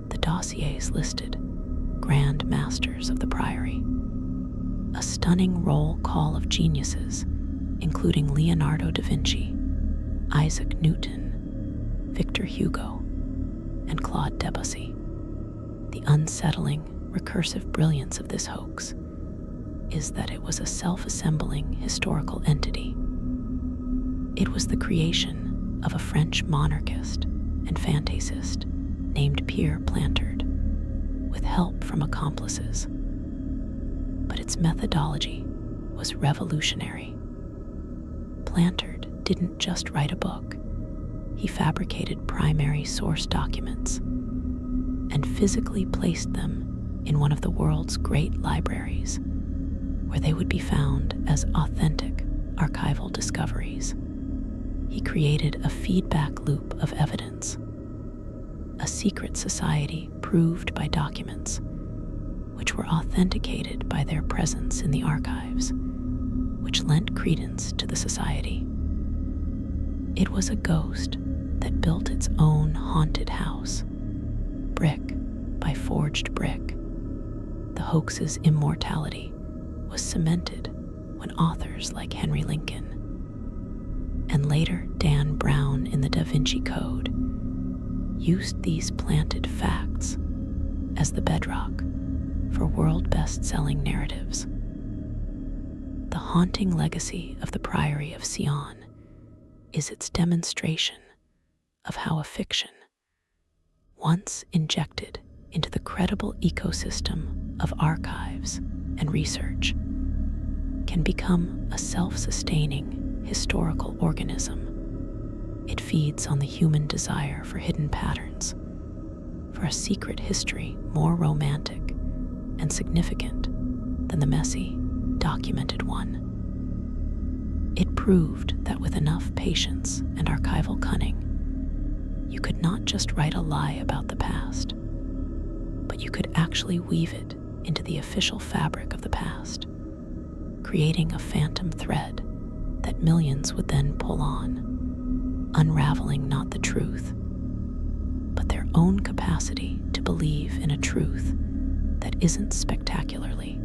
The dossiers listed Grand Masters of the Priory, a stunning roll call of geniuses, including Leonardo da Vinci, Isaac Newton, Victor Hugo, and Claude Debussy. The unsettling, recursive brilliance of this hoax is that it was a self-assembling historical entity. It was the creation of a French monarchist and fantasist named Pierre Plantard, with help from accomplices. But its methodology was revolutionary. Plantard didn't just write a book. He fabricated primary source documents and physically placed them in one of the world's great libraries, where they would be found as authentic archival discoveries. He created a feedback loop of evidence, a secret society proved by documents, which were authenticated by their presence in the archives, which lent credence to the society. It was a ghost that built its own haunted house, brick by forged brick. The hoax's immortality was cemented when authors like Henry Lincoln and later Dan Brown in the Da Vinci Code used these planted facts as the bedrock for world best-selling narratives. The haunting legacy of the Priory of Sion is its demonstration of how a fiction, once injected into the credible ecosystem of archives and research, can become a self-sustaining historical organism. It feeds on the human desire for hidden patterns, for a secret history more romantic and significant than the messy, documented one. It proved that with enough patience and archival cunning, you could not just write a lie about the past, but you could actually weave it into the official fabric of the past, creating a phantom thread that millions would then pull on, unraveling not the truth, but their own capacity to believe in a truth that isn't spectacularly,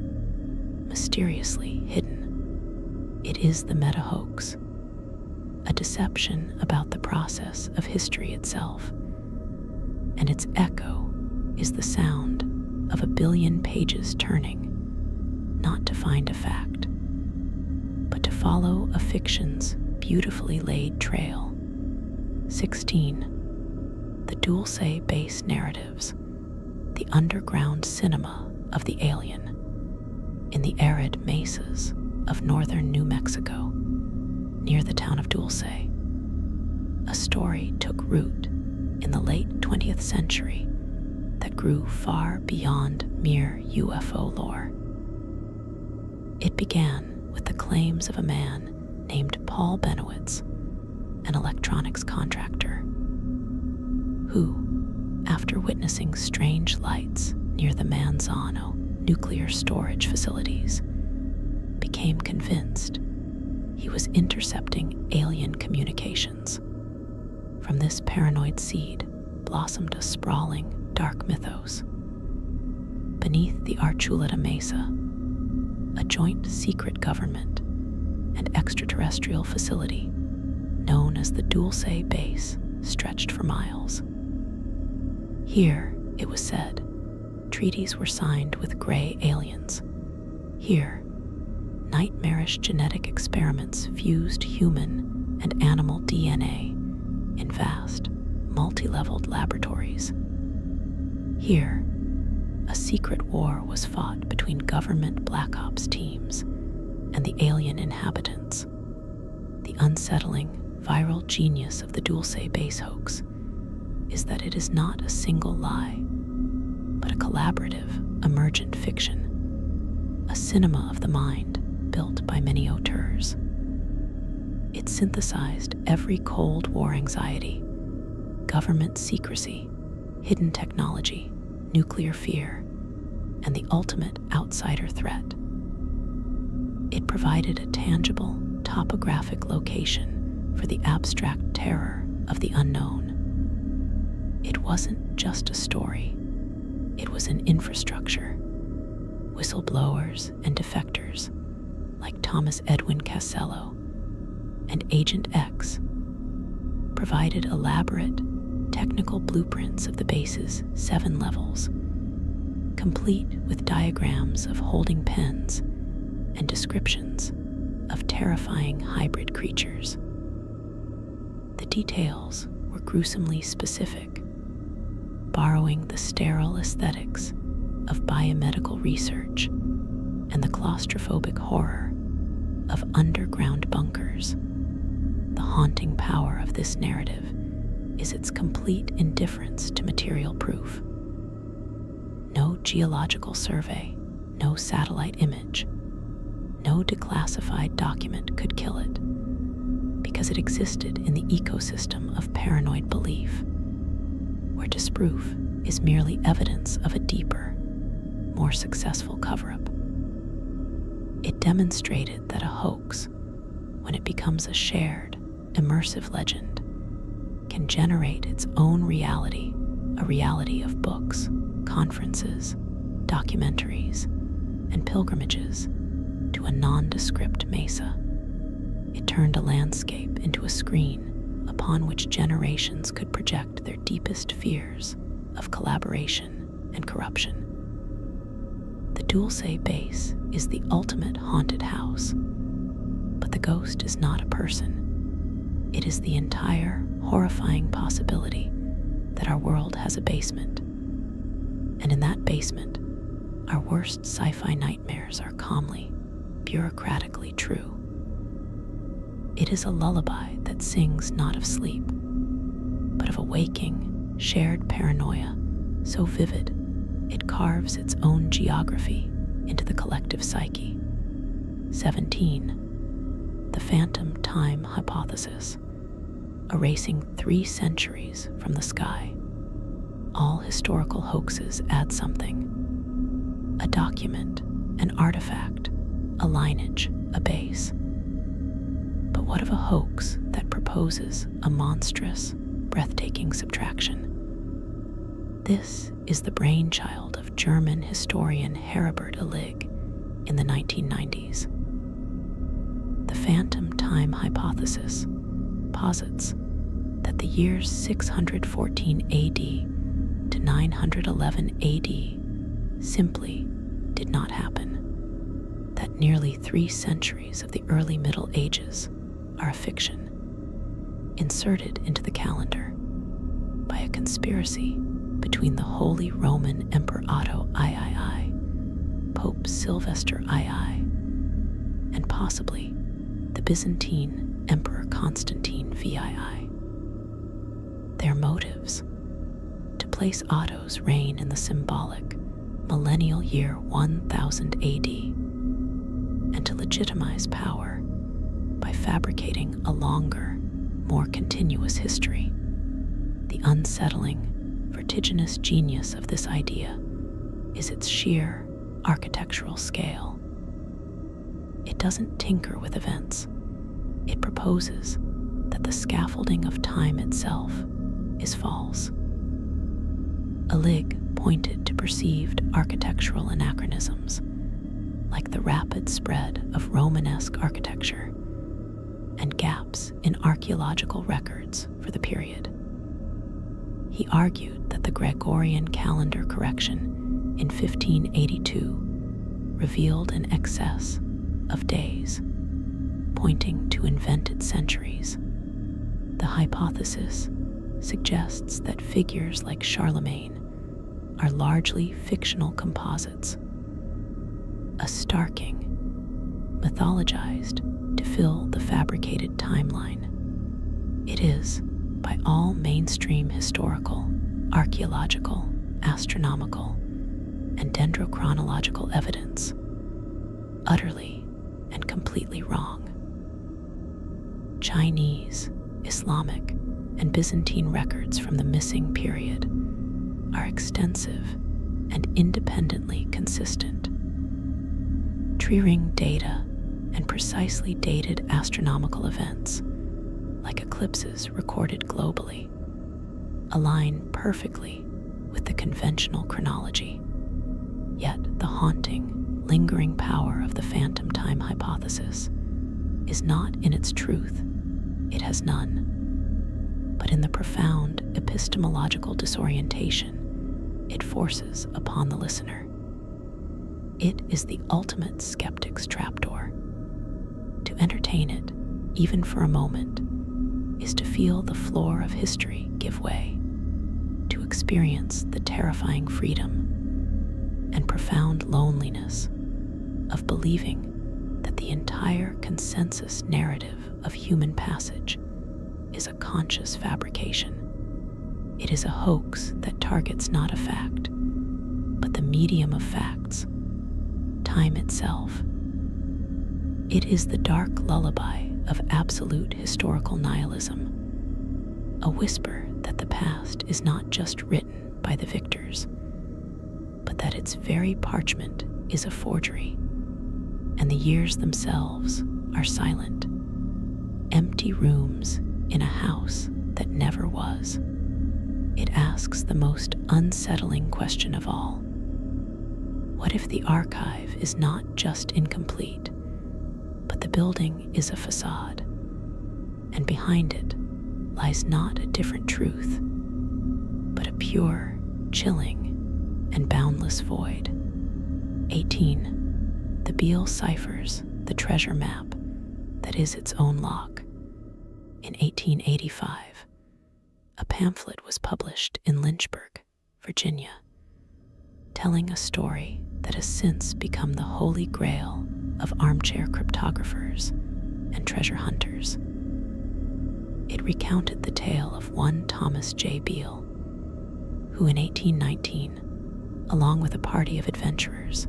mysteriously hidden. It is the meta-hoax, a deception about the process of history itself, and its echo is the sound of a billion pages turning, not to find a fact, but to follow a fiction's beautifully laid trail. 16. The Dulce-based narratives, the underground cinema of the alien. In the arid mesas of northern New Mexico, near the town of Dulce, a story took root in the late 20th century that grew far beyond mere UFO lore. It began with the claims of a man named Paul Benowitz, an electronics contractor, who, after witnessing strange lights near the Manzano nuclear storage facilities, became convinced he was intercepting alien communications. From this paranoid seed blossomed a sprawling, dark mythos. Beneath the Archuleta Mesa, a joint secret government and extraterrestrial facility known as the Dulce Base stretched for miles. Here, it was said, treaties were signed with gray aliens. Here, nightmarish genetic experiments fused human and animal DNA in vast, multi-leveled laboratories. Here, a secret war was fought between government Black Ops teams and the alien inhabitants. The unsettling, viral genius of the Dulce base hoax is that it is not a single lie, but a collaborative, emergent fiction, a cinema of the mind built by many auteurs. It synthesized every Cold War anxiety, government secrecy, hidden technology, nuclear fear, and the ultimate outsider threat. It provided a tangible, topographic location for the abstract terror of the unknown. It wasn't just a story, it was an infrastructure. Whistleblowers and defectors, like Thomas Edwin Casello and Agent X, provided elaborate, technical blueprints of the base's 7 levels, complete with diagrams of holding pens and descriptions of terrifying hybrid creatures. The details were gruesomely specific, borrowing the sterile aesthetics of biomedical research and the claustrophobic horror of underground bunkers. The haunting power of this narrative is its complete indifference to material proof. No geological survey, no satellite image, no declassified document could kill it, because it existed in the ecosystem of paranoid belief, where disproof is merely evidence of a deeper, more successful cover-up. It demonstrated that a hoax, when it becomes a shared, immersive legend, can generate its own reality, a reality of books, conferences, documentaries, and pilgrimages to a nondescript mesa. It turned a landscape into a screen upon which generations could project their deepest fears of collaboration and corruption. The Dulce base is the ultimate haunted house, but the ghost is not a person. It is the entire horrifying possibility that our world has a basement, and in that basement, our worst sci-fi nightmares are calmly, bureaucratically true. It is a lullaby that sings not of sleep, but of a waking, shared paranoia so vivid it carves its own geography into the collective psyche. 17. The phantom time hypothesis, erasing 3 centuries from the sky. All historical hoaxes add something: a document, an artifact, a lineage, a base. But what of a hoax that proposes a monstrous, breathtaking subtraction? This is the brainchild of German historian Herbert Illig in the 1990s. The phantom time hypothesis posits that the years 614 AD to 911 AD simply did not happen, that nearly 3 centuries of the early Middle Ages are a fiction, inserted into the calendar by a conspiracy between the Holy Roman Emperor Otto III, Pope Sylvester II, and possibly the Byzantine Emperor Constantine VII. Their motives: to place Otto's reign in the symbolic millennial year 1000 AD, and to legitimize power by fabricating a longer, more continuous history. The unsettling, vertiginous genius of this idea is its sheer architectural scale. It doesn't tinker with events. It proposes that the scaffolding of time itself is false. Illig pointed to perceived architectural anachronisms, like the rapid spread of Romanesque architecture and gaps in archaeological records for the period. He argued that the Gregorian calendar correction in 1582 revealed an excess of days, pointing to invented centuries. The hypothesis suggests that figures like Charlemagne are largely fictional composites, a Starking, mythologized to fill the fabricated timeline. It is, by all mainstream historical, archaeological, astronomical, and dendrochronological evidence, utterly and completely wrong. Chinese, Islamic, and Byzantine records from the missing period are extensive and independently consistent. Tree-ring data and precisely dated astronomical events, like eclipses recorded globally, align perfectly with the conventional chronology. Yet the haunting, lingering power of the phantom time hypothesis is not in its truth, it has none, but in the profound epistemological disorientation it forces upon the listener. It is the ultimate skeptic's trapdoor. To entertain it, even for a moment, is to feel the floor of history give way, to experience the terrifying freedom and profound loneliness of believing that the entire consensus narrative of human passage is a conscious fabrication. It is a hoax that targets not a fact, but the medium of facts, time itself. It is the dark lullaby of absolute historical nihilism, a whisper that the past is not just written by the victors, but that its very parchment is a forgery, and the years themselves are silent, empty rooms in a house that never was. It asks the most unsettling question of all. What if the archive is not just incomplete, but the building is a facade, and behind it lies not a different truth, but a pure, chilling, and boundless void? 18. The Beale ciphers the treasure map that is its own lock. In 1885, a pamphlet was published in Lynchburg, Virginia, telling a story that has since become the holy grail of armchair cryptographers and treasure hunters. It recounted the tale of one Thomas J. Beale, who in 1819, along with a party of adventurers,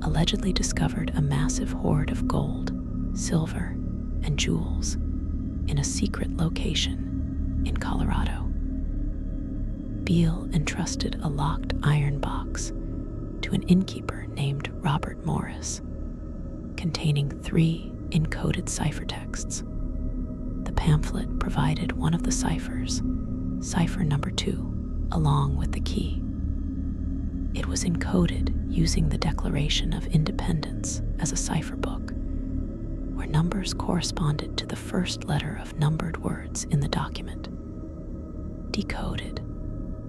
allegedly discovered a massive hoard of gold, silver, and jewels in a secret location in Colorado. Beale entrusted a locked iron box to an innkeeper named Robert Morris, containing 3 encoded ciphertexts. The pamphlet provided one of the ciphers, cipher number 2, along with the key. It was encoded using the Declaration of Independence as a cipher book, where numbers corresponded to the first letter of numbered words in the document. Decoded,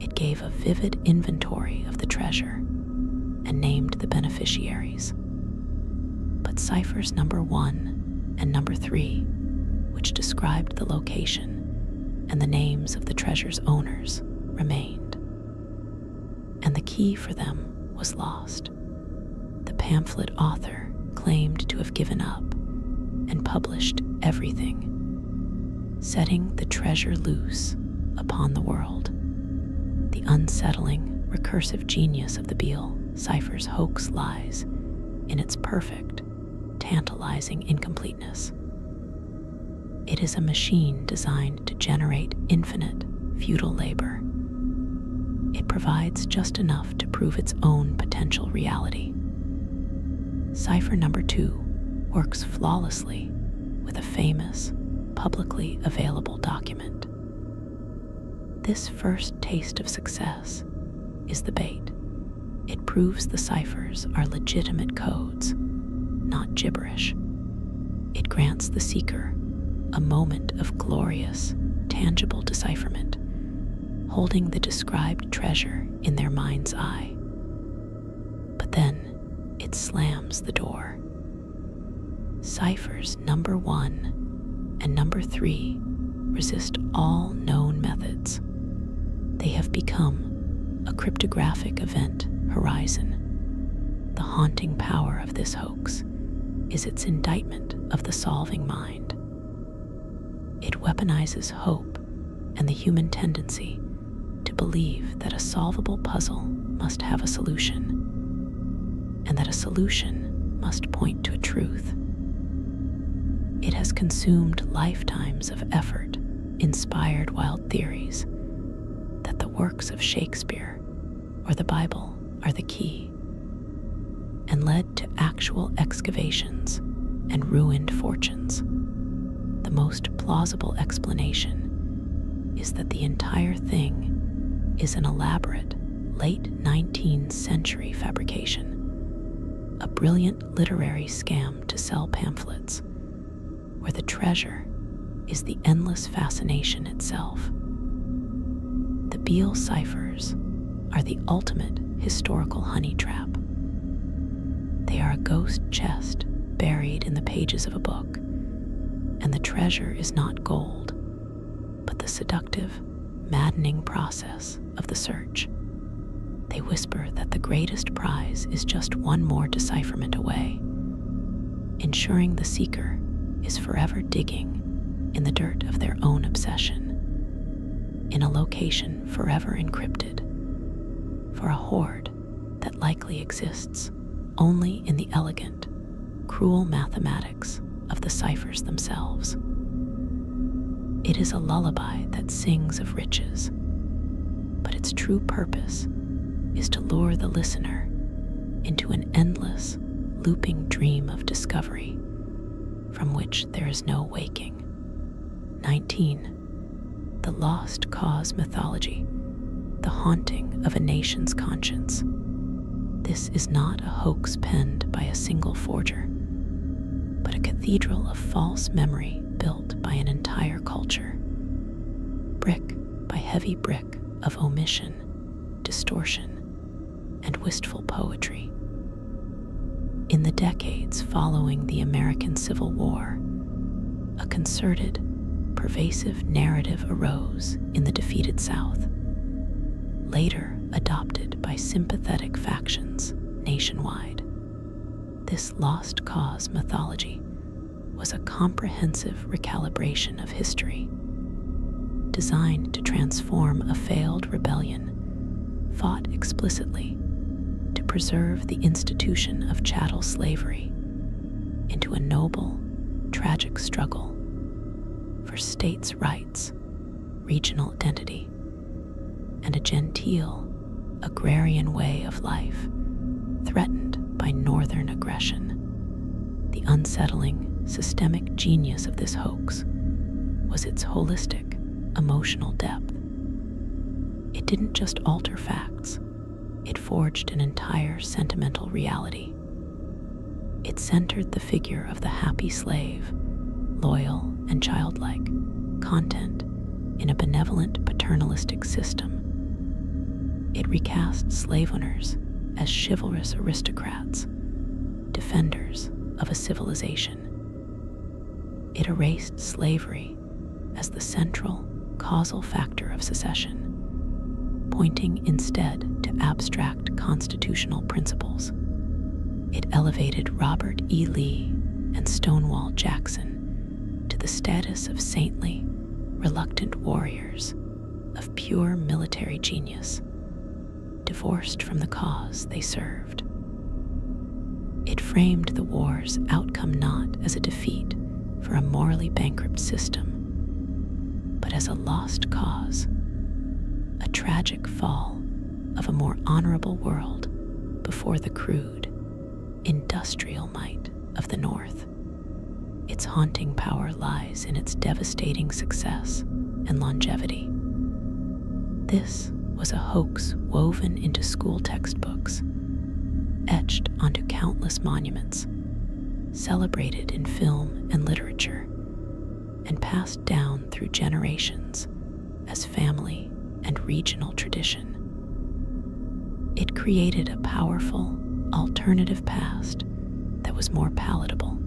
it gave a vivid inventory of the treasure and named the beneficiaries. But ciphers number 1 and number 3, which described the location and the names of the treasure's owners, remained, and the key for them was lost. The pamphlet author claimed to have given up and published everything, setting the treasure loose upon the world. The unsettling, recursive genius of the Beale cipher's hoax lies in its perfect, tantalizing incompleteness. It is a machine designed to generate infinite, futile labor. It provides just enough to prove its own potential reality. Cipher number 2 works flawlessly with a famous, publicly available document. This first taste of success is the bait. It proves the ciphers are legitimate codes, not gibberish. It grants the seeker a moment of glorious, tangible decipherment, holding the described treasure in their mind's eye. But then it slams the door. Ciphers number 1 and number 3 resist all known methods. They have become a cryptographic event horizon. The haunting power of this hoax is its indictment of the solving mind. It weaponizes hope and the human tendency to believe that a solvable puzzle must have a solution, and that a solution must point to a truth. It has consumed lifetimes of effort, inspired wild theories that the works of Shakespeare or the Bible are the key, and led to actual excavations and ruined fortunes. The most plausible explanation is that the entire thing is an elaborate late 19th century fabrication, a brilliant literary scam to sell pamphlets, where the treasure is the endless fascination itself. The Beale ciphers are the ultimate historical honey trap. They are a ghost chest buried in the pages of a book, and the treasure is not gold, but the seductive, maddening process of the search. They whisper that the greatest prize is just one more decipherment away, ensuring the seeker is forever digging in the dirt of their own obsession, in a location forever encrypted, for a hoard that likely exists only in the elegant, cruel mathematics of the ciphers themselves. It is a lullaby that sings of riches, but its true purpose is to lure the listener into an endless, looping dream of discovery from which there is no waking. 19. The lost cause mythology, the haunting of a nation's conscience. This is not a hoax penned by a single forger, but a cathedral of false memory built by an entire culture, brick by heavy brick of omission, distortion, and wistful poetry. In the decades following the American Civil War, a concerted, pervasive narrative arose in the defeated South, later adopted by sympathetic factions nationwide. This lost cause mythology was a comprehensive recalibration of history, designed to transform a failed rebellion fought explicitly to preserve the institution of chattel slavery into a noble, tragic struggle for states' rights, regional identity, and a genteel, agrarian way of life threatened by northern aggression. The unsettling, systemic genius of this hoax was its holistic, emotional depth. It didn't just alter facts, it forged an entire sentimental reality. It centered the figure of the happy slave, loyal and childlike, content in a benevolent paternalistic system. It recast slave owners as chivalrous aristocrats, defenders of a civilization. It erased slavery as the central, causal factor of secession, pointing instead to abstract constitutional principles. It elevated Robert E. Lee and Stonewall Jackson to the status of saintly, reluctant warriors, of pure military genius, divorced from the cause they served. It framed the war's outcome not as a defeat for a morally bankrupt system, but as a lost cause, a tragic fall of a more honorable world before the crude, industrial might of the North. Its haunting power lies in its devastating success and longevity. This was a hoax woven into school textbooks, etched onto countless monuments, celebrated in film and literature, and passed down through generations as family and regional tradition. It created a powerful, alternative past that was more palatable,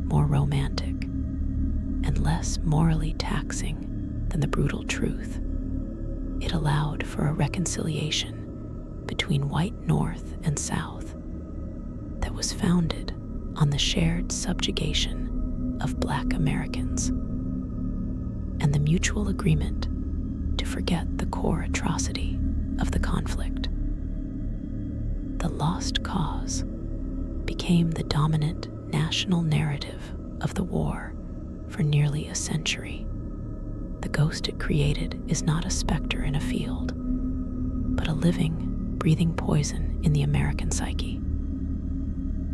more romantic, and less morally taxing than the brutal truth. It allowed for a reconciliation between white North and South that was founded on the shared subjugation of Black Americans and the mutual agreement to forget the core atrocity of the conflict. The lost cause became the dominant national narrative of the war for nearly a century. The ghost it created is not a specter in a field, but a living, breathing poison in the American psyche.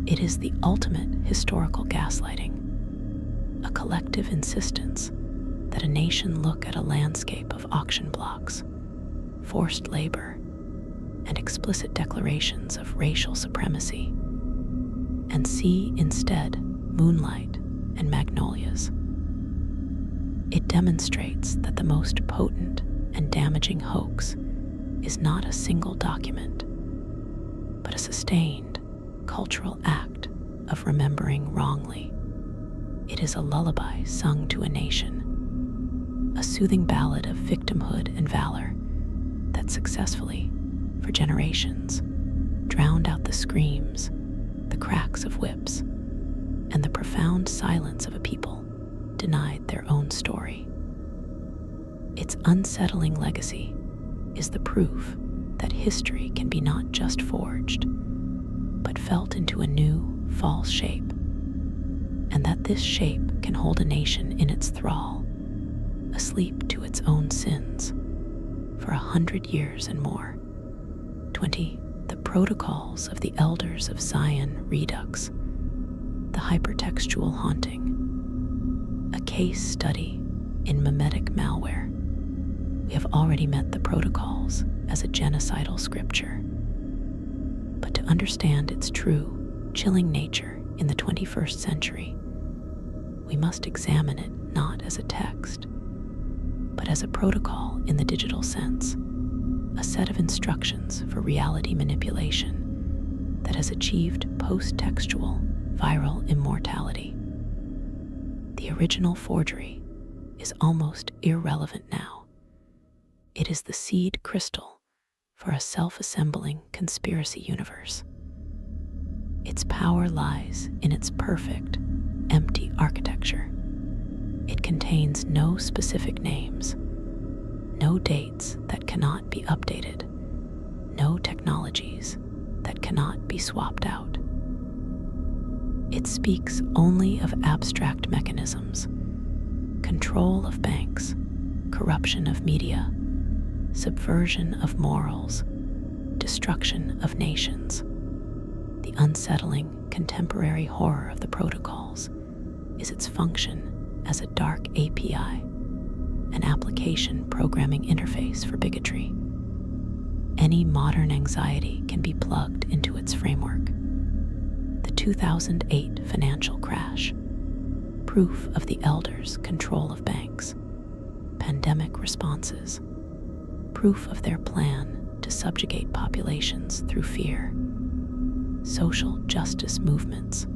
It is the ultimate historical gaslighting, a collective insistence that a nation look at a landscape of auction blocks, forced labor, and explicit declarations of racial supremacy, and see instead moonlight and magnolias. It demonstrates that the most potent and damaging hoax is not a single document, but a sustained cultural act of remembering wrongly. It is a lullaby sung to a nation, a soothing ballad of victimhood and valor that successfully, for generations, drowned out the screams, the cracks of whips, and the profound silence of a people denied their own story. Its unsettling legacy is the proof that history can be not just forged, but felt into a new, false shape, and that this shape can hold a nation in its thrall, asleep to its own sins, for 100 years and more. 20. The Protocols of the Elders of Zion Redux, the Hypertextual Haunting, a case study in mimetic malware. We have already met the protocols as a genocidal scripture, but to understand its true, chilling nature in the 21st century, we must examine it not as a text, but as a protocol in the digital sense, a set of instructions for reality manipulation that has achieved post-textual viral immortality. The original forgery is almost irrelevant now. It is the seed crystal for a self-assembling conspiracy universe. Its power lies in its perfect, empty architecture. It contains no specific names, no dates that cannot be updated, no technologies that cannot be swapped out. It speaks only of abstract mechanisms: control of banks, corruption of media, subversion of morals, destruction of nations. The unsettling contemporary horror of the protocols is its function as a dark API, an application programming interface for bigotry. Any modern anxiety can be plugged into its framework. The 2008 financial crash, proof of the elders' control of banks, pandemic responses, proof of their plan to subjugate populations through fear, social justice movements,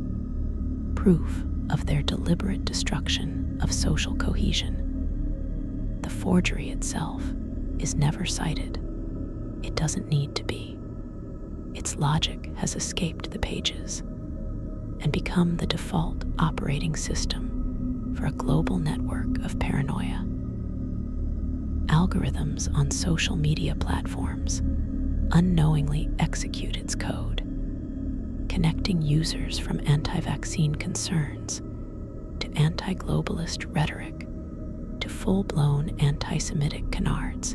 proof of their deliberate destruction of social cohesion. The forgery itself is never cited. It doesn't need to be. Its logic has escaped the pages and become the default operating system for a global network of paranoia. Algorithms on social media platforms unknowingly execute its code, connecting users from anti-vaccine concerns to anti-globalist rhetoric to full-blown anti-Semitic canards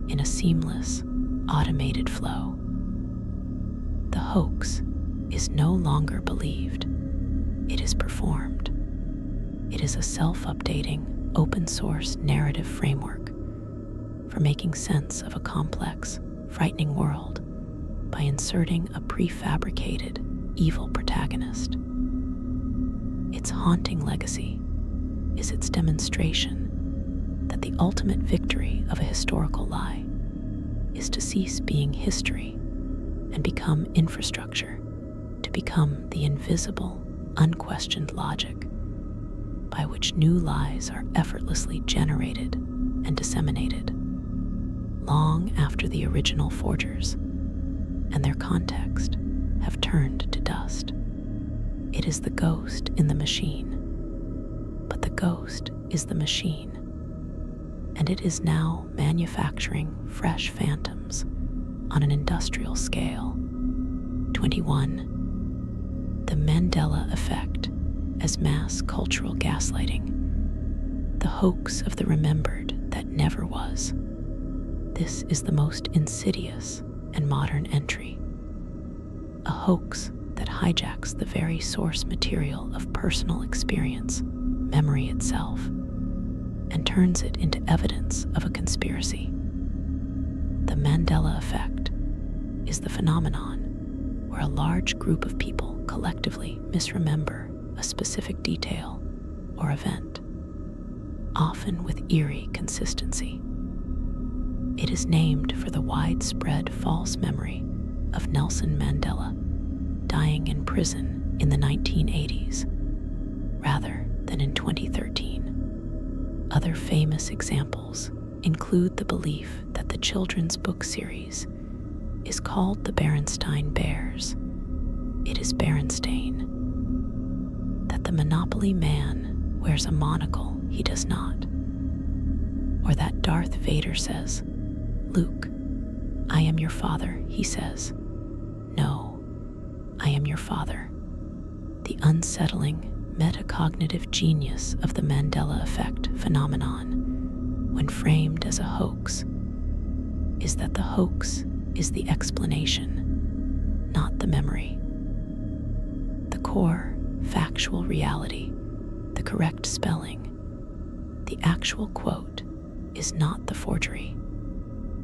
in a seamless, automated flow. The hoax is no longer believed. It is performed. It is a self-updating, open-source narrative framework for making sense of a complex, frightening world by inserting a prefabricated, evil protagonist. Its haunting legacy is its demonstration that the ultimate victory of a historical lie is to cease being history and become infrastructure, to become the invisible, unquestioned logic by which new lies are effortlessly generated and disseminated long after the original forgers and their context have turned to dust. It is the ghost in the machine, but the ghost is the machine, and it is now manufacturing fresh phantoms on an industrial scale. 21. The Mandela effect as mass cultural gaslighting, the hoax of the remembered that never was. This is the most insidious and modern entry, a hoax that hijacks the very source material of personal experience, memory itself, and turns it into evidence of a conspiracy. The Mandela effect is the phenomenon where a large group of people collectively misremember a specific detail or event, often with eerie consistency. It is named for the widespread false memory of Nelson Mandela dying in prison in the 1980s, rather than in 2013. Other famous examples include the belief that the children's book series is called the Berenstain Bears. It is Berenstain. That the Monopoly man wears a monocle he does not. Or that Darth Vader says, "Luke, I am your father," he says. "No, I am your father." The unsettling metacognitive genius of the Mandela effect phenomenon, when framed as a hoax, is that the hoax is the explanation, not the memory. The core, factual reality, the correct spelling, the actual quote, is not the forgery.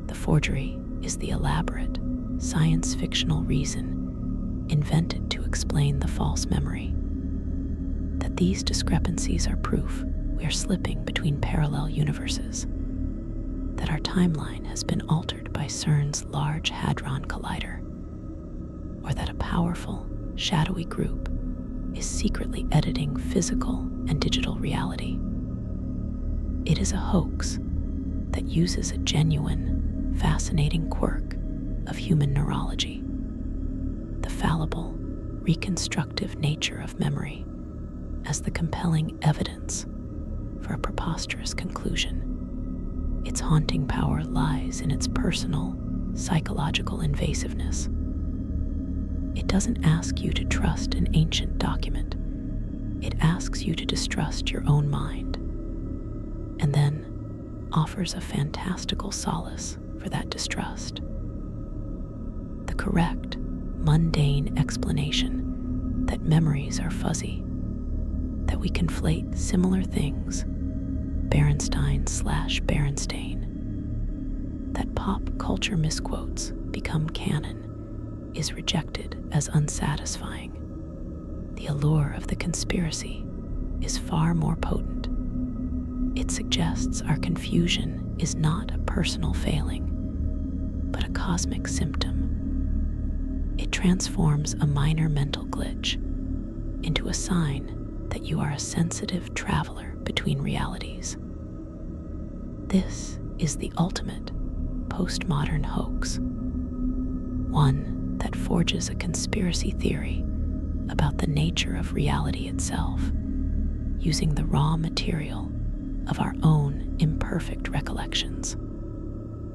The forgery is the elaborate, science-fictional reason invented to explain the false memory. That these discrepancies are proof we are slipping between parallel universes, that our timeline has been altered by CERN's Large Hadron Collider, or that a powerful, shadowy group is secretly editing physical and digital reality. It is a hoax that uses a genuine, fascinating quirk of human neurology, the fallible, reconstructive nature of memory, as the compelling evidence for a preposterous conclusion. Its haunting power lies in its personal, psychological invasiveness. It doesn't ask you to trust an ancient document. It asks you to distrust your own mind, and then offers a fantastical solace for that distrust. The correct, mundane explanation that memories are fuzzy, that we conflate similar things, Berenstain/Berenstain, that pop culture misquotes become canon, is rejected as unsatisfying. The allure of the conspiracy is far more potent. It suggests our confusion is not a personal failing, but a cosmic symptom. It transforms a minor mental glitch into a sign that you are a sensitive traveler between realities. This is the ultimate postmodern hoax, one that forges a conspiracy theory about the nature of reality itself, using the raw material of our own imperfect recollections.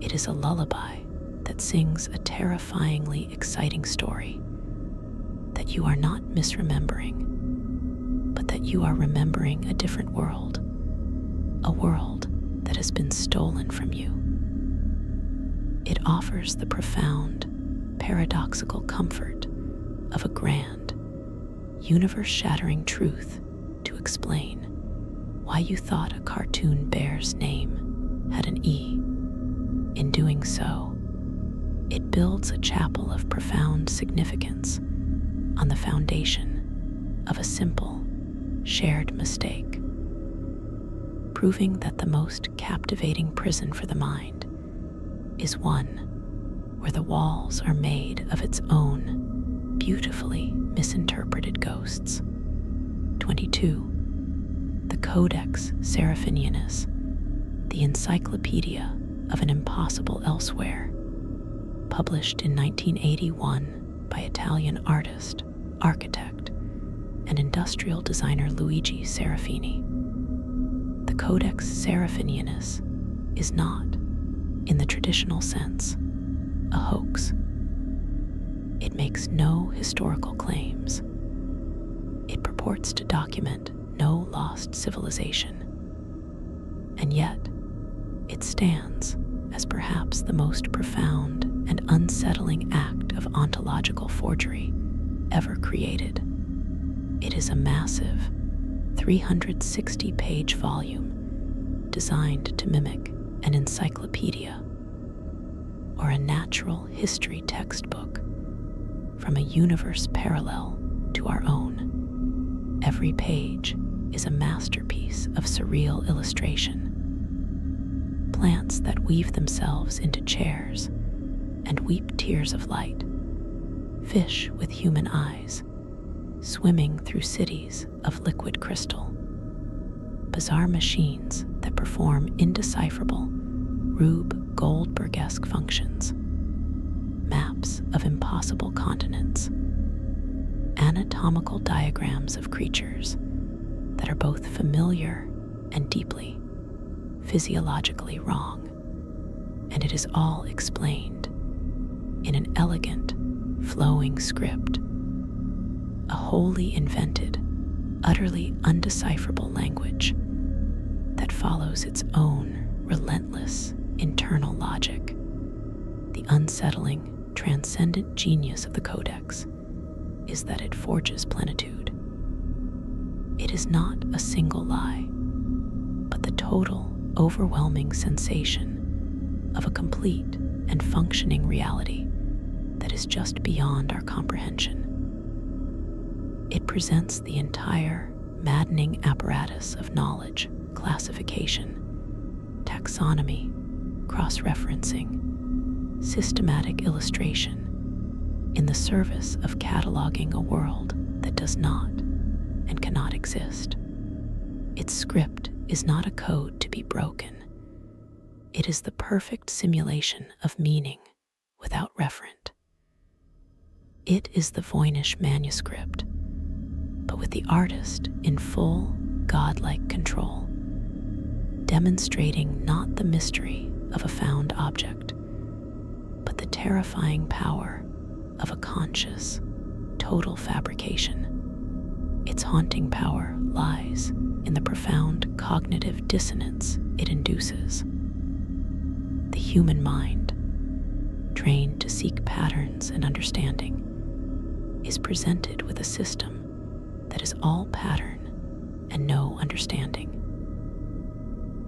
It is a lullaby that sings a terrifyingly exciting story, that you are not misremembering, but that you are remembering a different world, a world that has been stolen from you. It offers the profound, paradoxical comfort of a grand, universe-shattering truth to explain why you thought a cartoon bear's name had an E. In doing so, it builds a chapel of profound significance on the foundation of a simple, shared mistake, proving that the most captivating prison for the mind is one where the walls are made of its own beautifully misinterpreted ghosts. 22. The Codex Seraphinianus, the encyclopedia of an impossible elsewhere, published in 1981 by Italian artist, architect, and industrial designer Luigi Serafini. The Codex Seraphinianus is not, in the traditional sense, a hoax. It makes no historical claims. It purports to document no lost civilization. And yet, it stands as perhaps the most profound and unsettling act of ontological forgery ever created. It is a massive, 360-page volume designed to mimic an encyclopedia or a natural history textbook from a universe parallel to our own. Every page is a masterpiece of surreal illustration. Plants that weave themselves into chairs and weep tears of light. Fish with human eyes, swimming through cities of liquid crystal. Bizarre machines that perform indecipherable Rube Goldberg-esque functions. Maps of impossible continents. Anatomical diagrams of creatures that are both familiar and deeply, physiologically wrong. And it is all explained in an elegant, flowing script, a wholly invented, utterly undecipherable language that follows its own relentless internal logic. The unsettling, transcendent genius of the Codex is that it forges plenitude. It is not a single lie, but the total, overwhelming sensation of a complete and functioning reality that is just beyond our comprehension. It presents the entire maddening apparatus of knowledge, classification, taxonomy, cross-referencing, systematic illustration, in the service of cataloging a world that does not and cannot exist. Its script is not a code to be broken. It is the perfect simulation of meaning without referent. It is the Voynich manuscript, but with the artist in full godlike control, demonstrating not the mystery of a found object, but the terrifying power of a conscious, total fabrication. Its haunting power lies in the profound cognitive dissonance it induces. The human mind, trained to seek patterns and understanding, is presented with a system that is all pattern and no understanding.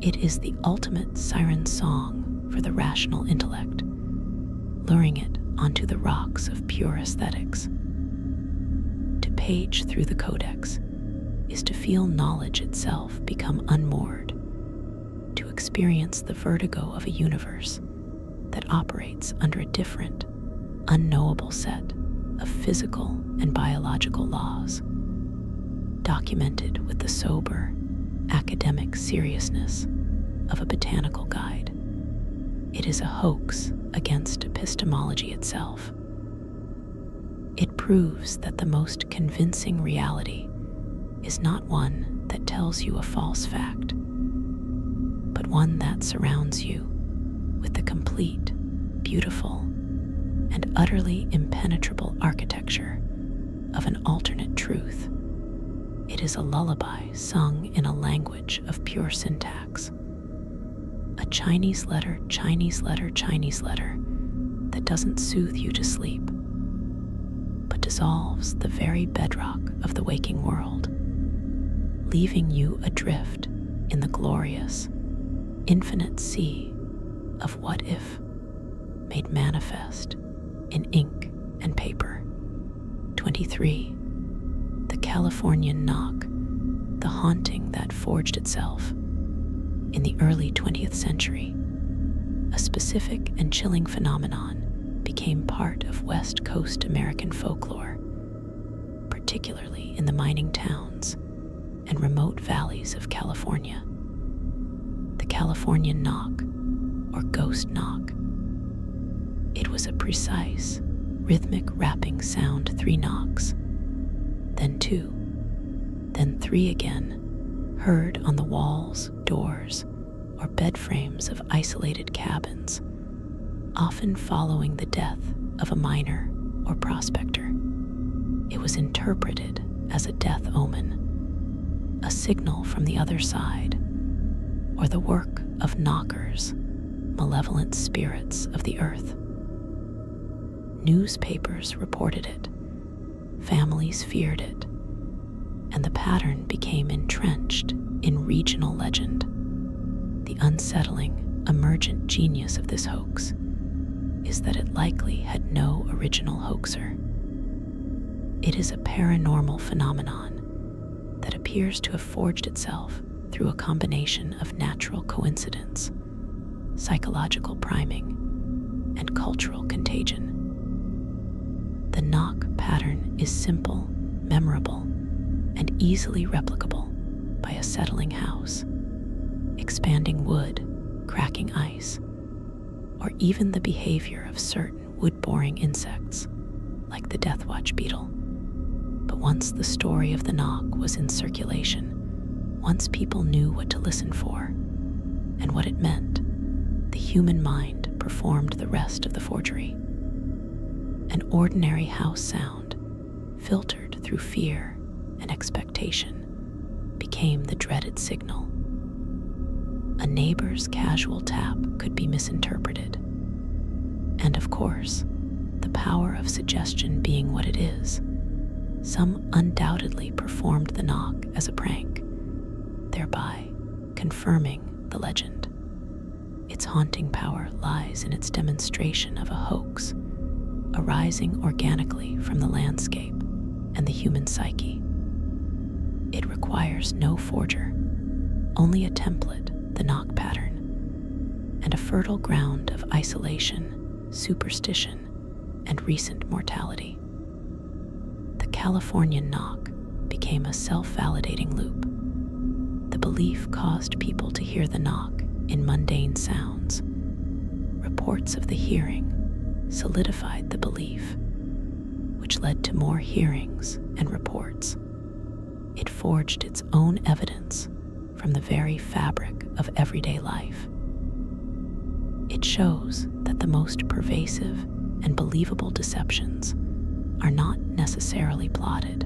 It is the ultimate siren song for the rational intellect, luring it onto the rocks of pure aesthetics. To page through the codex is to feel knowledge itself become unmoored, to experience the vertigo of a universe that operates under a different, unknowable set of physical and biological laws, documented with the sober, academic seriousness of a botanical guide. It is a hoax against epistemology itself. It proves that the most convincing reality is not one that tells you a false fact, but one that surrounds you with the complete, beautiful, and utterly impenetrable architecture of an alternate truth. It is a lullaby sung in a language of pure syntax, a Chinese letter, Chinese letter, Chinese letter that doesn't soothe you to sleep, but dissolves the very bedrock of the waking world, leaving you adrift in the glorious, infinite sea of what if made manifest in ink and paper. 23. The Californian knock, the haunting that forged itself in the early 20th century. A specific and chilling phenomenon became part of West Coast American folklore, particularly in the mining towns and remote valleys of California. The Californian knock, or ghost knock. It was a precise, rhythmic rapping sound, 3 knocks, then 2, then 3 again, heard on the walls, doors, or bed frames of isolated cabins, often following the death of a miner or prospector. It was interpreted as a death omen, a signal from the other side, or the work of knockers, malevolent spirits of the earth. Newspapers reported it, families feared it, and the pattern became entrenched in regional legend. The unsettling, emergent genius of this hoax is that it likely had no original hoaxer. It is a paranormal phenomenon that appears to have forged itself through a combination of natural coincidence, psychological priming, and cultural contagion. The knock pattern is simple, memorable, and easily replicable by a settling house, expanding wood, cracking ice, or even the behavior of certain wood-boring insects, like the deathwatch beetle. But once the story of the knock was in circulation, once people knew what to listen for and what it meant, the human mind performed the rest of the forgery. An ordinary house sound, filtered through fear and expectation, became the dreaded signal. A neighbor's casual tap could be misinterpreted. And of course, the power of suggestion being what it is, some undoubtedly performed the knock as a prank, thereby confirming the legend. Its haunting power lies in its demonstration of a hoax, arising organically from the landscape and the human psyche. It requires no forger, only a template, the knock pattern, and a fertile ground of isolation, superstition, and recent mortality. The Californian knock became a self-validating loop. The belief caused people to hear the knock in mundane sounds. Reports of the hearing solidified the belief, which led to more hearings and reports. It forged its own evidence from the very fabric of everyday life. It shows that the most pervasive and believable deceptions are not necessarily plotted,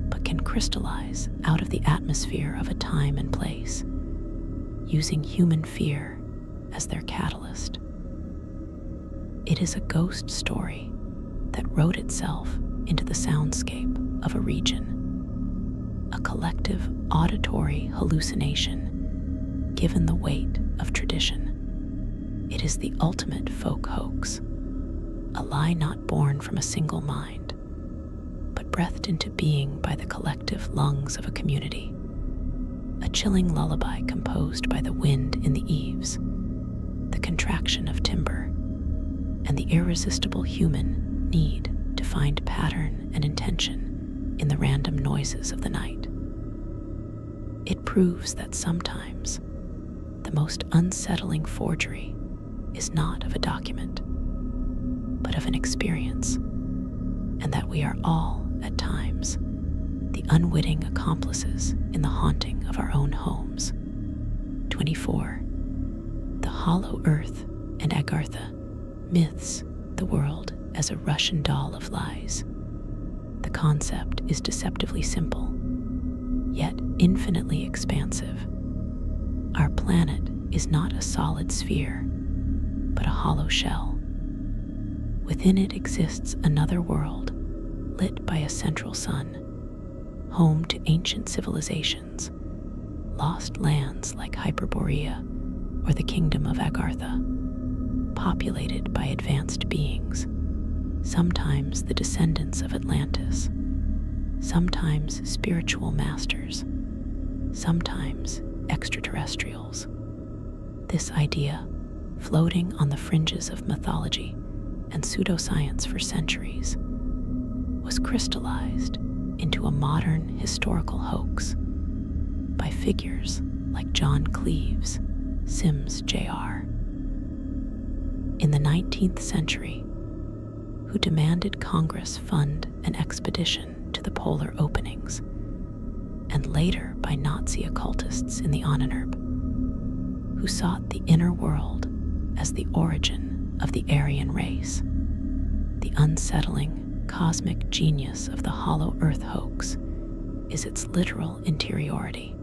but can crystallize out of the atmosphere of a time and place, using human fear as their catalyst. It is a ghost story that wrote itself into the soundscape of a region, a collective auditory hallucination given the weight of tradition. It is the ultimate folk hoax, a lie not born from a single mind, but breathed into being by the collective lungs of a community, a chilling lullaby composed by the wind in the eaves, the contraction of timber, and the irresistible human need to find pattern and intention in the random noises of the night. It proves that sometimes the most unsettling forgery is not of a document, but of an experience, and that we are all, at times, the unwitting accomplices in the haunting of our own homes. 24. The Hollow Earth and Agartha myths the world as a Russian doll of lies. The concept is deceptively simple, yet infinitely expansive. Our planet is not a solid sphere, but a hollow shell. Within it exists another world, lit by a central sun, home to ancient civilizations, lost lands like Hyperborea or the kingdom of Agartha, populated by advanced beings, sometimes the descendants of Atlantis, sometimes spiritual masters, sometimes extraterrestrials. This idea, floating on the fringes of mythology and pseudoscience for centuries, was crystallized into a modern historical hoax by figures like John Cleves, Sims Jr. in the 19th century, who demanded Congress fund an expedition to the polar openings, and later by Nazi occultists in the Ahnenerbe, who sought the inner world as the origin of the Aryan race. The unsettling cosmic genius of the Hollow Earth hoax is its literal interiority.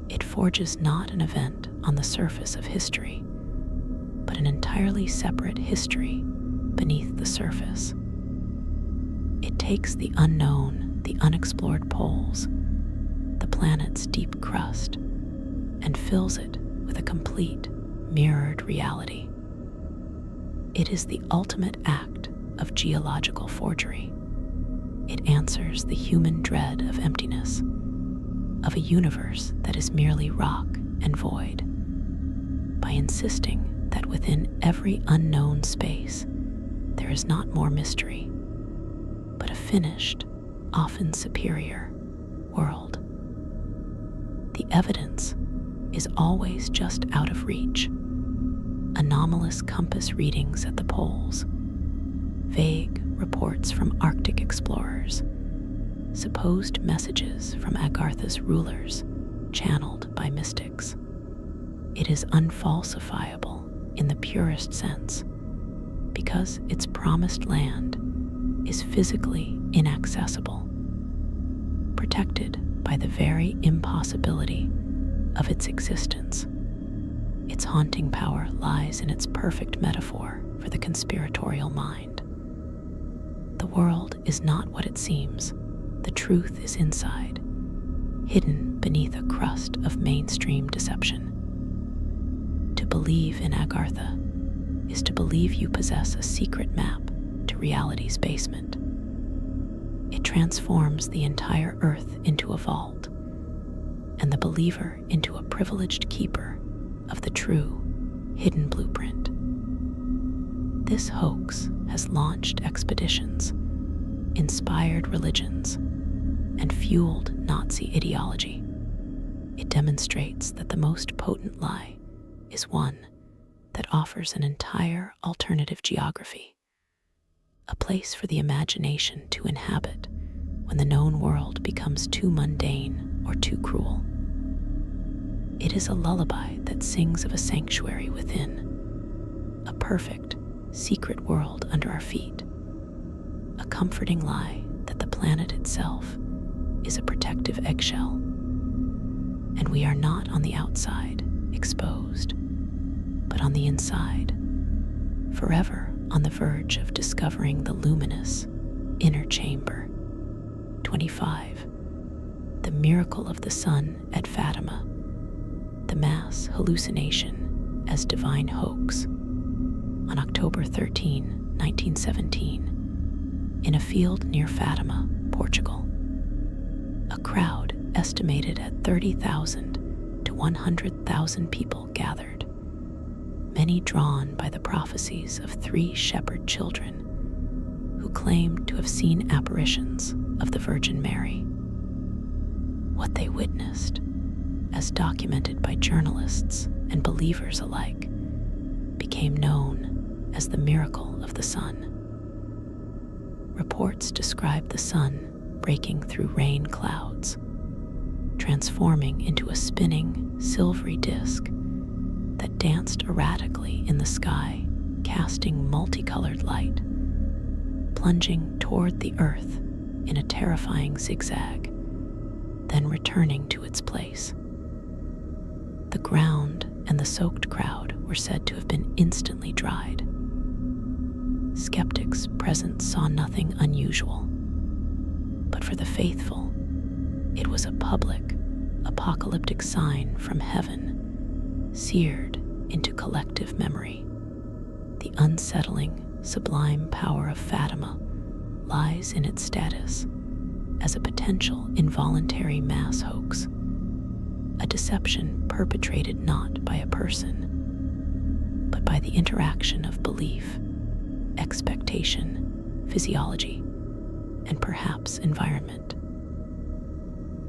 It forges not an event on the surface of history, but an entirely separate history beneath the surface. It takes the unknown, the unexplored poles, the planet's deep crust, and fills it with a complete, mirrored reality. It is the ultimate act of geological forgery. It answers the human dread of emptiness, of a universe that is merely rock and void, by insisting that within every unknown space there is not more mystery, but a finished, often superior, world. The evidence is always just out of reach. Anomalous compass readings at the poles, vague reports from Arctic explorers, supposed messages from Agartha's rulers channeled by mystics. It is unfalsifiable in the purest sense, because its promised land is physically inaccessible, protected by the very impossibility of its existence. Its haunting power lies in its perfect metaphor for the conspiratorial mind. The world is not what it seems. The truth is inside, hidden beneath a crust of mainstream deception. To believe in Agartha is to believe you possess a secret map to reality's basement. It transforms the entire earth into a vault, and the believer into a privileged keeper of the true, hidden blueprint. This hoax has launched expeditions, inspired religions, and fueled Nazi ideology. It demonstrates that the most potent lie is one that offers an entire alternative geography, a place for the imagination to inhabit when the known world becomes too mundane or too cruel. It is a lullaby that sings of a sanctuary within, a perfect, secret world under our feet, a comforting lie that the planet itself is a protective eggshell, and we are not on the outside, exposed, but on the inside, forever on the verge of discovering the luminous inner chamber. 25. The miracle of the sun at Fatima, the mass hallucination as divine hoax. On October 13, 1917, in a field near Fatima, Portugal, a crowd estimated at 30,000 to 100,000 people gathered, many drawn by the prophecies of 3 shepherd children who claimed to have seen apparitions of the Virgin Mary. What they witnessed, as documented by journalists and believers alike, became known as the miracle of the sun. Reports describe the sun breaking through rain clouds, transforming into a spinning, silvery disk that danced erratically in the sky, casting multicolored light, plunging toward the earth in a terrifying zigzag, then returning to its place. The ground and the soaked crowd were said to have been instantly dried. Skeptics present saw nothing unusual, but for the faithful, it was a public, apocalyptic sign from heaven, seared into collective memory. The unsettling, sublime power of Fatima lies in its status as a potential involuntary mass hoax, a deception perpetrated not by a person, but by the interaction of belief, expectation, physiology, and perhaps environment.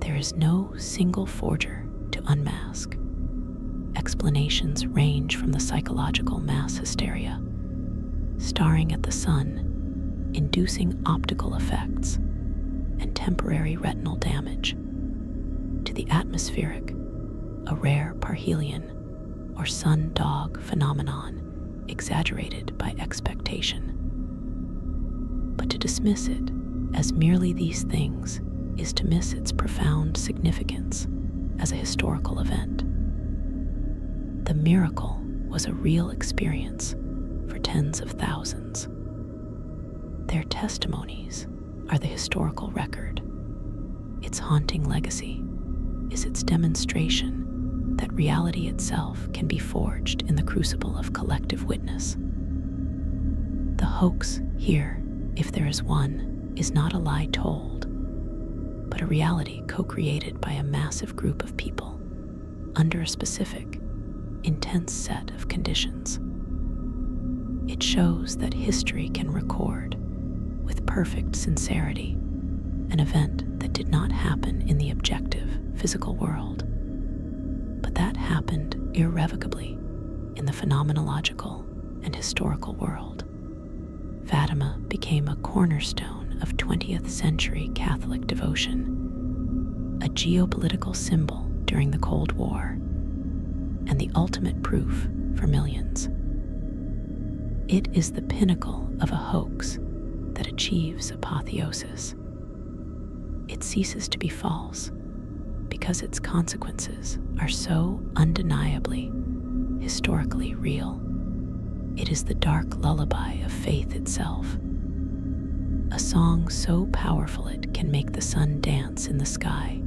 There is no single forger to unmask. Explanations range from the psychological mass hysteria, staring at the sun, inducing optical effects and temporary retinal damage, to the atmospheric, a rare parhelion or sun-dog phenomenon exaggerated by expectation. But to dismiss it as merely these things is to miss its profound significance as a historical event. The miracle was a real experience for tens of thousands. Their testimonies are the historical record. Its haunting legacy is its demonstration that reality itself can be forged in the crucible of collective witness. The hoax here, if there is one, is not a lie told, but a reality co-created by a massive group of people under a specific, intense set of conditions. It shows that history can record, with perfect sincerity, an event that did not happen in the objective, physical world, but that happened irrevocably in the phenomenological and historical world. Fatima became a cornerstone of 20th century Catholic devotion, a geopolitical symbol during the Cold War, and the ultimate proof for millions. It is the pinnacle of a hoax that achieves apotheosis. It ceases to be false because its consequences are so undeniably, historically real. It is the dark lullaby of faith itself, a song so powerful it can make the sun dance in the sky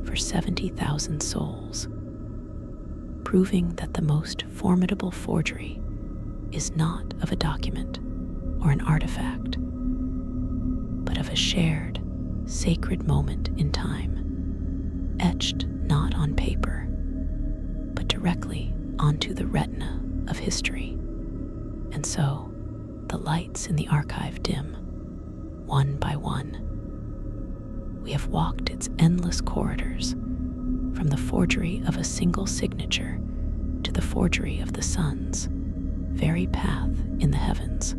for 70,000 souls, proving that the most formidable forgery is not of a document or an artifact, but of a shared, sacred moment in time, etched not on paper, but directly onto the retina of history. And so, the lights in the archive dim, one by one. We have walked its endless corridors, from the forgery of a single signature to the forgery of the sun's very path in the heavens.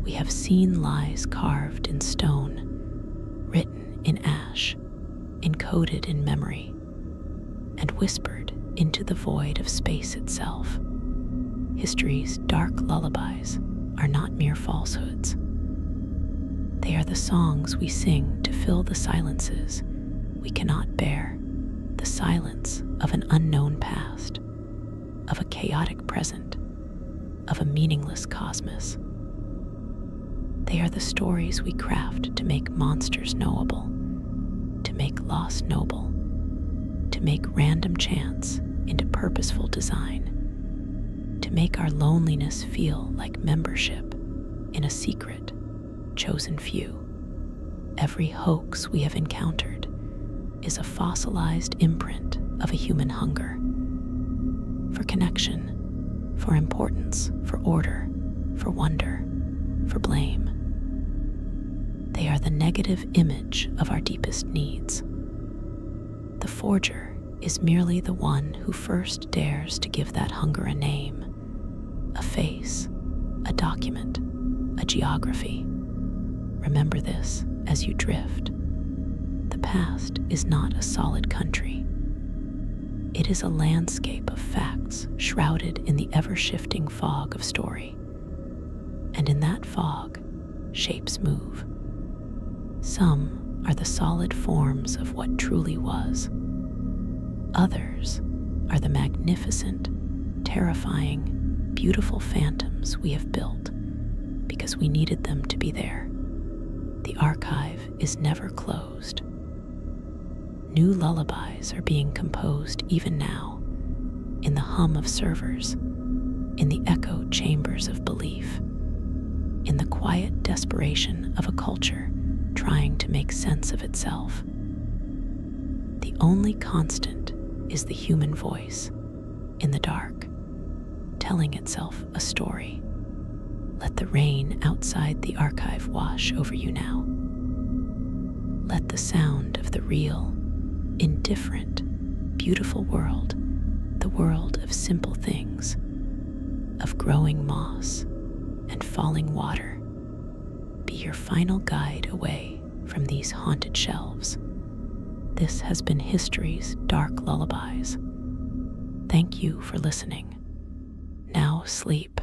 We have seen lies carved in stone, written in ash, encoded in memory, and whispered into the void of space itself. History's dark lullabies are not mere falsehoods. They are the songs we sing to fill the silences we cannot bear, the silence of an unknown past, of a chaotic present, of a meaningless cosmos. They are the stories we craft to make monsters knowable, to make loss noble, to make random chance into purposeful design, to make our loneliness feel like membership in a secret, chosen few. Every hoax we have encountered is a fossilized imprint of a human hunger for connection, for importance, for order, for wonder, for blame. They are the negative image of our deepest needs. The forger is merely the one who first dares to give that hunger a name, a face, a document, a geography. Remember this as you drift. The past is not a solid country. It is a landscape of facts shrouded in the ever-shifting fog of story. And in that fog, shapes move. Some are the solid forms of what truly was. Others are the magnificent, terrifying, beautiful phantoms we have built because we needed them to be there. The archive is never closed. New lullabies are being composed even now, in the hum of servers, in the echoed chambers of belief, in the quiet desperation of a culture trying to make sense of itself. The only constant is the human voice, in the dark, telling itself a story. Let the rain outside the archive wash over you now. Let the sound of the real, indifferent, beautiful world, the world of simple things, of growing moss and falling water, be your final guide away from these haunted shelves. This has been History's Dark Lullabies. Thank you for listening. Now sleep.